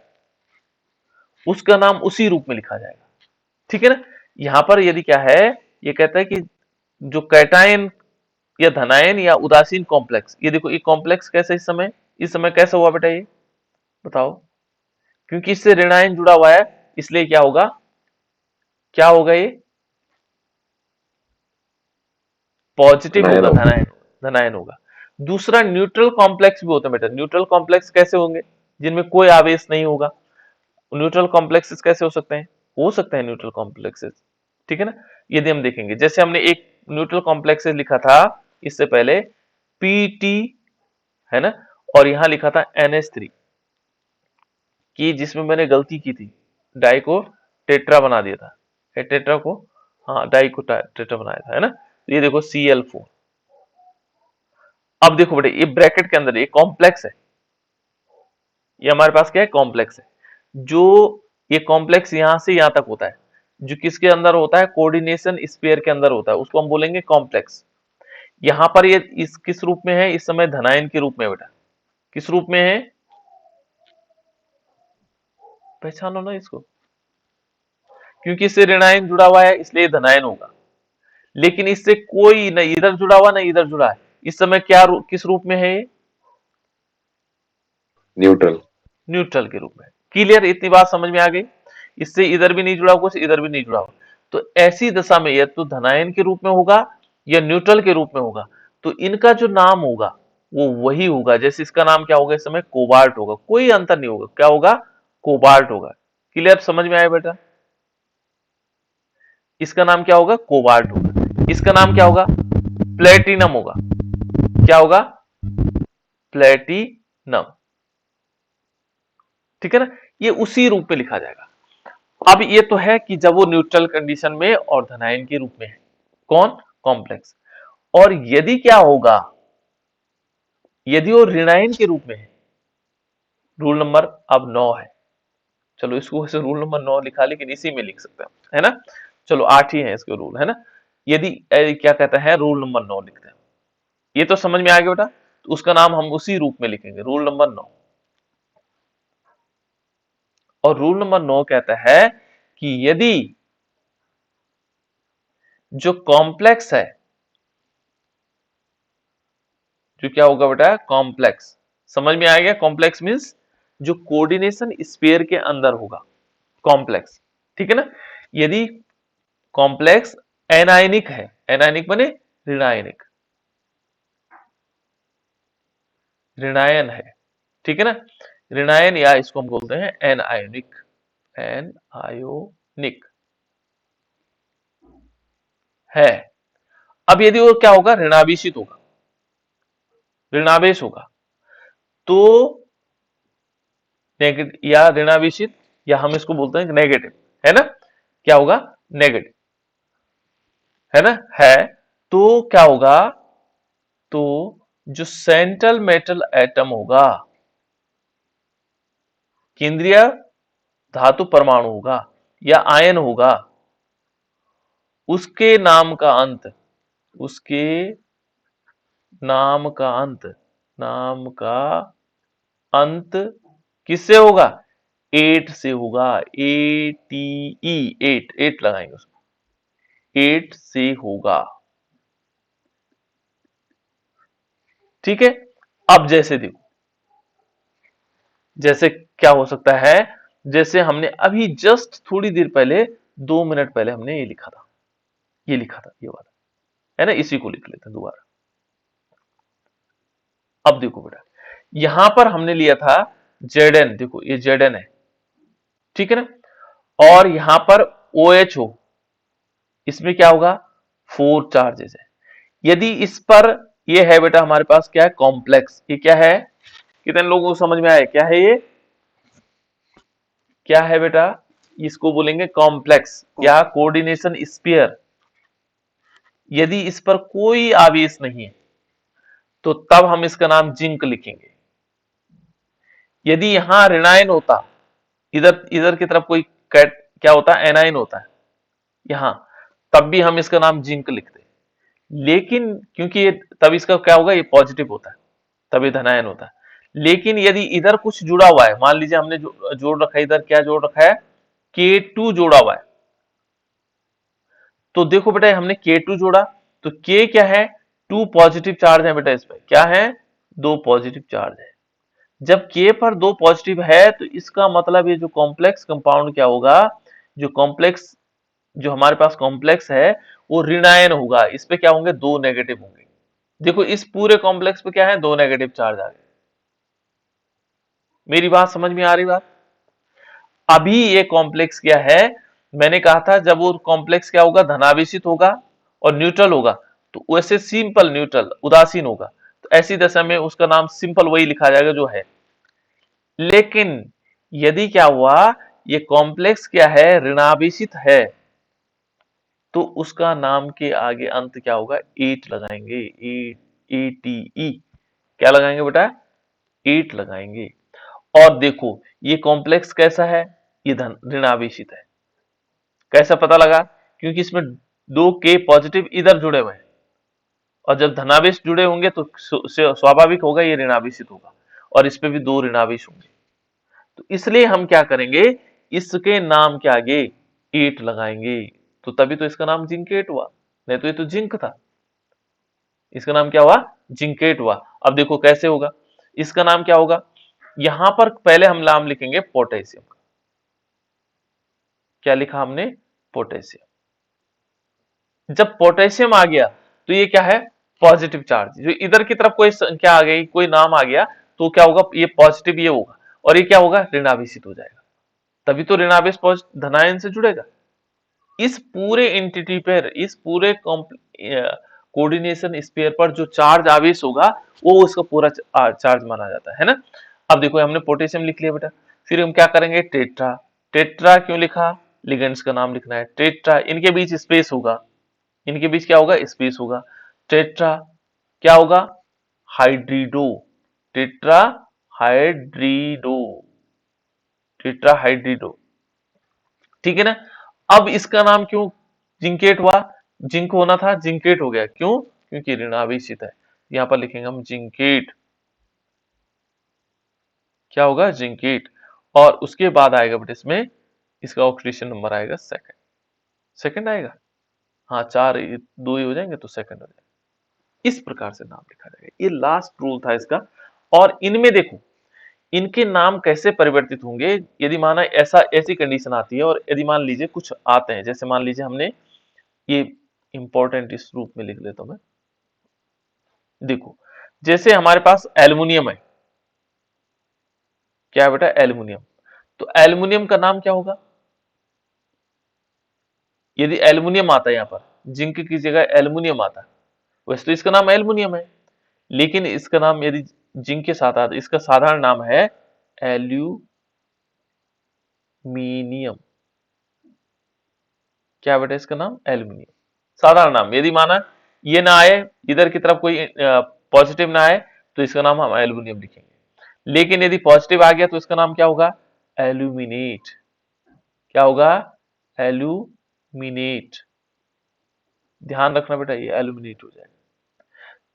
उसका नाम उसी रूप में लिखा जाएगा, ठीक है ना। यहां पर यदि क्या है, ये कहता है कि जो कैटायन या धनायन या उदासीन कॉम्प्लेक्स, ये देखो ये कॉम्प्लेक्स कैसे इस समय कैसा हुआ बेटा, ये बताओ, क्योंकि इससे ऋणायन जुड़ा हुआ है, इसलिए क्या होगा, क्या होगा, ये पॉजिटिव धनायन होगा, होगा। धनायन, धनायन होगा। दूसरा न्यूट्रल कॉम्प्लेक्स भी होता है बेटा, न्यूट्रल कॉम्प्लेक्स कैसे होंगे, जिनमें कोई आवेश नहीं होगा, न्यूट्रल कॉम्प्लेक्सेस कैसे हो सकते हैं न्यूट्रल कॉम्प्लेक्सेस, ठीक है ना। यदि हम देखेंगे, जैसे हमने एक न्यूट्रल कॉम्प्लेक्सेस लिखा था इससे पहले, PT, है ना, और यहां लिखा था NH3, कि जिसमें मैंने गलती की थी, डाई को टेट्रा बना दिया था, टेट्रा को, हाँ डाई को टेट्रा बनाया था, है ना। तो ये देखो Cl4, अब देखो बेटे ये ब्रैकेट के अंदर ये कॉम्प्लेक्स है, ये हमारे पास क्या है, कॉम्प्लेक्स है। जो ये कॉम्प्लेक्स यहां से यहां तक होता है, जो किसके अंदर होता है, कोऑर्डिनेशन स्फीयर के अंदर होता है, उसको हम बोलेंगे कॉम्प्लेक्स। यहां पर ये इस किस रूप में है, इस समय धनायन के रूप में बेटा, किस रूप में है, पहचानो ना इसको, क्योंकि इससे ऋणायन जुड़ा हुआ है इसलिए धनायन होगा, लेकिन इससे कोई न इधर जुड़ा हुआ न इधर जुड़ा है, इस समय क्या किस रूप में है, न्यूट्रल। न्यूट्रल के रूप में। क्लियर, इतनी बात समझ में आ गई, इससे इधर भी नहीं जुड़ा हुआ, कुछ इधर भी नहीं जुड़ा हुआ। तो ऐसी दशा में या तो धनायन के रूप में होगा या न्यूट्रल के रूप में होगा, तो इनका जो नाम होगा वो वही होगा, जैसे इसका नाम क्या होगा, इस समय कोबाल्ट होगा, कोई अंतर नहीं होगा, क्या होगा, कोबाल्ट होगा। क्लियर, समझ में आया बेटा, इसका नाम क्या होगा, कोबाल्ट होगा, इसका नाम क्या होगा, प्लेटिनम होगा, क्या होगा, प्लेटिनम, ठीक है ना। ये उसी रूप में लिखा जाएगा। अब ये तो है कि जब वो न्यूट्रल कंडीशन में और धनायन के रूप में है, कौन? कॉम्प्लेक्स। और यदि क्या होगा, यदि वो ऋणायन के रूप में है, रूल नंबर अब 9 है। चलो इसको वैसे रूल नंबर 9 लिखा, लेकिन इसी में लिख सकते हैं, है ना। चलो 8 ही है इसके रूल, है ना। यदि क्या कहते हैं, रूल नंबर 9 लिखते हैं। ये तो समझ में आ गया बेटा, तो उसका नाम हम उसी रूप में लिखेंगे, रूल नंबर 9। और रूल नंबर 9 कहता है कि यदि जो कॉम्प्लेक्स है, जो क्या होगा बेटा, कॉम्प्लेक्स, समझ में आ गया। कॉम्प्लेक्स मींस जो कोऑर्डिनेशन स्फीयर के अंदर होगा, कॉम्प्लेक्स, ठीक है ना। यदि कॉम्प्लेक्स एनायनिक है, एनायनिक बने ऋणायनिक, ऋणायन है, ठीक है ना, ऋणायन, या इसको हम बोलते हैं एनायोनिक, एनायोनिक है। अब यदि वो क्या होगा, ऋणावेशित होगा, ऋणावेश होगा, तो नेगेटिव या ऋणावेशित, या हम इसको बोलते हैं नेगेटिव, है ना। क्या होगा, नेगेटिव, है ना, है। तो क्या होगा, तो जो सेंट्रल मेटल एटम होगा, केंद्रीय धातु परमाणु होगा या आयन होगा, उसके नाम का अंत, उसके नाम का अंत, नाम का अंत किससे होगा, 8 से होगा, ATE, 8 लगाएंगे उसमें, 8 से होगा, ठीक है। अब जैसे देखो, जैसे क्या हो सकता है, जैसे हमने अभी जस्ट थोड़ी देर पहले, 2 मिनट पहले हमने ये लिखा था, ये लिखा था, ये वाला, है ना, इसी को लिख लेते हैं दोबारा। अब देखो बेटा, यहां पर हमने लिया था Zn, देखो ये Zn है, ठीक है ना। और यहां पर OH, इसमें क्या होगा, 4 चार्जेस है। यदि इस पर ये है बेटा, हमारे पास क्या है, कॉम्प्लेक्स, ये क्या है, कितने लोगों को समझ में आया क्या है ये, क्या है बेटा, इसको बोलेंगे कॉम्प्लेक्स या कोऑर्डिनेशन स्फीयर। यदि इस पर कोई आवेश नहीं है, तो तब हम इसका नाम जिंक लिखेंगे। यदि यहां ऋणायन होता, इधर इधर की तरफ कोई क्या होता है, एनायन होता है यहां, तब भी हम इसका नाम जिंक लिखते हैं। लेकिन क्योंकि ये, तब इसका क्या होगा, ये पॉजिटिव होता है, तब ये धनायन होता है। लेकिन यदि इधर कुछ जुड़ा हुआ है, मान लीजिए हमने जोड़ रखा है, इधर क्या जोड़ रखा है, K2 जोड़ा हुआ है, तो देखो बेटा हमने K2 जोड़ा, तो K क्या है, 2 पॉजिटिव चार्ज है बेटा, इस पे क्या है, 2 पॉजिटिव चार्ज है। जब K पर 2 पॉजिटिव है, तो इसका मतलब ये जो कॉम्प्लेक्स कंपाउंड क्या होगा, जो कॉम्प्लेक्स, जो हमारे पास कॉम्प्लेक्स है, वो ऋणायन होगा, इस पे क्या होंगे, 2 नेगेटिव होंगे। देखो इस पूरे कॉम्प्लेक्स पे क्या है, 2 नेगेटिव चार्ज आ गए। मेरी बात समझ में आ रही बात। अभी ये कॉम्प्लेक्स क्या है, मैंने कहा था जब वो कॉम्प्लेक्स क्या होगा, धनावेशित होगा और न्यूट्रल होगा, तो वैसे सिंपल न्यूट्रल, उदासीन होगा, तो ऐसी दशा में उसका नाम सिंपल वही लिखा जाएगा जो है। लेकिन यदि क्या हुआ, ये कॉम्प्लेक्स क्या है, ऋणावेशित है, तो उसका नाम के आगे अंत क्या होगा, 8 लगाएंगे, ATE, क्या लगाएंगे बेटा, 8 लगाएंगे। और देखो ये कॉम्प्लेक्स कैसा है, ये धन ऋणावेशित है। कैसा पता लगा, क्योंकि इसमें 2 K पॉजिटिव इधर जुड़े हुए हैं, और जब धनावेश जुड़े होंगे तो स्वाभाविक होगा ये ऋणावेशित होगा, और इस पे भी 2 ऋणावेश होंगे। तो इसलिए हम क्या करेंगे, इसके नाम के आगे 8 लगाएंगे, तो तभी तो इसका नाम जिंकेट हुआ, नहीं तो ये तो जिंक था, इसका नाम क्या हुआ, जिंकेट हुआ। अब देखो कैसे होगा, इसका नाम क्या होगा, यहां पर पहले हम नाम लिखेंगे पोटेशियम का, क्या लिखा हमने, पोटेशियम। जब पोटेशियम आ गया, तो ये क्या है, पॉजिटिव चार्ज, जो इधर की तरफ कोई संख्या आ गई, कोई नाम आ गया, तो क्या होगा, ये पॉजिटिव ये होगा, और ये क्या होगा, ऋणावेशित हो जाएगा, तभी तो ऋणावेश धनायन से जुड़ेगा। इस पूरे एंटिटी पर, इस पूरे कोऑर्डिनेशन स्फीयर पर जो चार्ज आवेश होगा, वो उसका पूरा चार्ज माना जाता है ना। अब देखो हमने पोटेशियम लिख लिया बेटा, फिर हम क्या करेंगे, टेट्रा, टेट्रा क्यों लिखा, लिगेंड्स का नाम लिखना है। टेट्रा, इनके बीच स्पेस होगा, इनके बीच क्या होगा, स्पेस होगा। टेट्रा क्या होगा, हाइड्रिडो, टेट्रा हाइड्रिडो, टेट्रा हाइड्रिडो, ठीक है ना। अब इसका नाम क्यों जिंकेट हुआ, जिंक होना था जिंकेट हो गया, क्यों, क्योंकि ऋणावेशित है। यहां पर लिखेंगे हम जिंकेट, क्या होगा, जिंकेट। और उसके बाद आएगा बेटा इसमें इसका ऑक्सीडेशन नंबर आएगा सेकंड, सेकंड आएगा, हाँ चार दो ही हो जाएंगे तो सेकंड हो जाएगा। इस प्रकार से नाम लिखा जाएगा, ये लास्ट रूल था इसका। और इनमें देखो इनके नाम कैसे परिवर्तित होंगे, यदि माना ऐसा ऐसी कंडीशन आती है और यदि मान लीजिए कुछ आते हैं, जैसे मान लीजिए हमने ये इंपॉर्टेंट इस रूप में लिख लेता हूं मैं। देखो जैसे हमारे पास एल्युमिनियम है, क्या है बेटा, एल्युमिनियम। तो एल्युमिनियम का नाम क्या होगा, यदि एल्युमिनियम आता है यहां पर, जिंक की जगह एल्युमिनियम आता है, वैसे तो इसका नाम एल्युमिनियम है, लेकिन इसका नाम यदि जिंक के साथ आता है, इसका साधारण नाम है एल्यूमिनियम। क्या बेटा इसका नाम, एल्यूमिनियम, साधारण नाम। यदि माना ये ना आए, इधर की तरफ कोई पॉजिटिव ना आए, तो इसका नाम हम एल्यूमिनियम लिखेंगे। लेकिन यदि पॉजिटिव आ गया तो इसका नाम क्या होगा, एल्यूमिनेट, क्या होगा, एल्यूमिनेट। ध्यान रखना बेटा, ये एल्यूमिनेट हो जाएगा।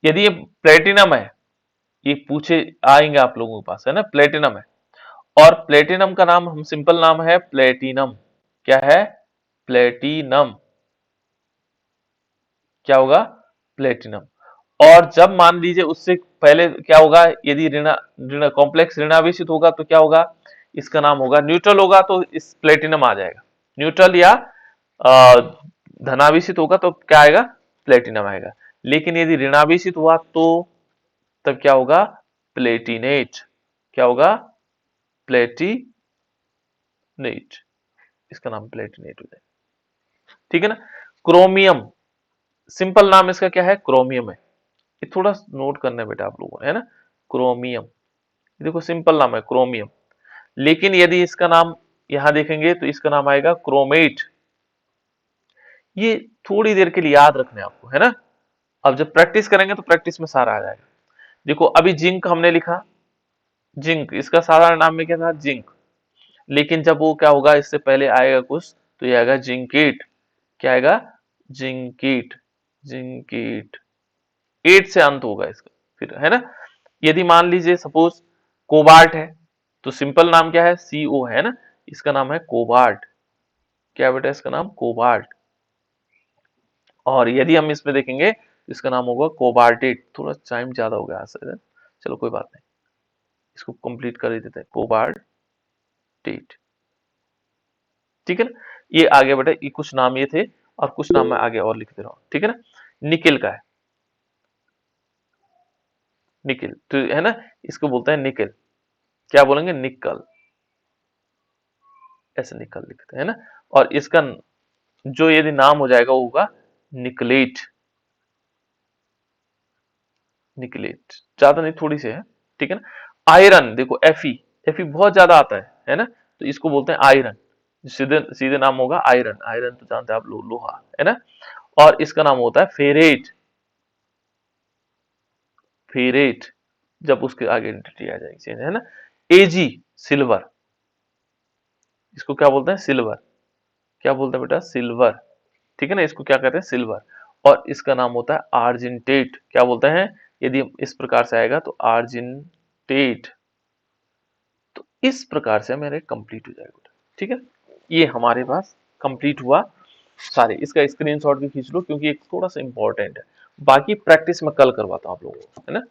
यदि ये प्लेटिनम है, ये पूछे आएंगे आप लोगों के पास, है ना, प्लेटिनम है, और प्लेटिनम का नाम हम सिंपल नाम है प्लेटिनम, क्या है, प्लेटिनम, क्या होगा, प्लेटिनम। और जब मान लीजिए उससे पहले क्या होगा, यदि ऋण ऋण कॉम्प्लेक्स ऋणावेशित होगा तो क्या होगा, इसका नाम होगा न्यूट्रल, होगा तो इस प्लेटिनम आ जाएगा। न्यूट्रल या धनावेशित होगा तो क्या आएगा, प्लेटिनम आएगा। लेकिन यदि ऋणावेशित हुआ तो तब क्या होगा, प्लेटिनेट, क्या होगा, प्लेटिनेट, इसका नाम प्लेटिनेट हो जाएगा, ठीक है ना। क्रोमियम, सिंपल नाम इसका क्या है, क्रोमियम है। ये थोड़ा नोट करना है बेटा आप लोगों ने, है ना, क्रोमियम, देखो सिंपल नाम है क्रोमियम। लेकिन यदि इसका नाम यहां देखेंगे तो इसका नाम आएगा क्रोमेट। ये थोड़ी देर के लिए याद रखना है आपको, है ना। अब जब प्रैक्टिस करेंगे तो प्रैक्टिस में सारा आ जाएगा। देखो अभी जिंक हमने लिखा, जिंक इसका साधारण नाम में क्या था, जिंक। लेकिन जब वो क्या होगा, इससे पहले आएगा कुछ तो ये आएगा जिंकेट, क्या आएगा, जिंकेट, जिंकेट, एट से अंत होगा इसका फिर, है ना। यदि मान लीजिए सपोज कोबाल्ट है, तो सिंपल नाम क्या है, CO है ना, इसका नाम है कोबाल्ट, क्या बेटा इसका नाम, कोबाल्ट। और यदि हम इसमें देखेंगे तो इसका नाम होगा कोबाल्टेट। थोड़ा टाइम ज्यादा हो गया आज से, चलो कोई बात नहीं, इसको कंप्लीट कर ही देते हैं, कोबाल्टेट, ठीक है ना। ये आ गया बेटा, ये कुछ नाम ये थे, और कुछ नाम मैं आगे और लिख दे रहा हूं, ठीक है ना। निकिल का है, निकिल तो है ना, इसको बोलते हैं निकिल, क्या बोलेंगे, निकल, ऐसे निकल लिखते हैं ना। और इसका जो यदि नाम हो जाएगा वो होगा निकलेट, निकलेट, ज्यादा नहीं थोड़ी से है, ठीक है ना। आयरन देखो Fe, Fe बहुत ज्यादा आता है ना, तो इसको बोलते हैं आयरन, सीधे सीधे नाम होगा आयरन, आयरन तो जानते हैं आप लोग, लोहा, है ना। और इसका नाम होता है फेरेट, फेरेट, जब उसके आगे आइडेंटिटी आ जाएगी, है ना। Ag सिल्वर, इसको क्या बोलते हैं, सिल्वर, क्या बोलते हैं बेटा, सिल्वर, ठीक है ना, इसको क्या कहते हैं, सिल्वर। और इसका नाम होता है आर्जिनटेट, क्या बोलते हैं, यदि इस प्रकार से आएगा तो आर्जिनटेट। तो इस प्रकार से मेरे कंप्लीट हो जाएगा, ठीक है। ये हमारे पास कंप्लीट हुआ सारे, इसका स्क्रीनशॉट भी खींच लो क्योंकि एक थोड़ा सा इंपॉर्टेंट है। बाकी प्रैक्टिस मैं कल करवाता हूं आप लोगों को, है ना।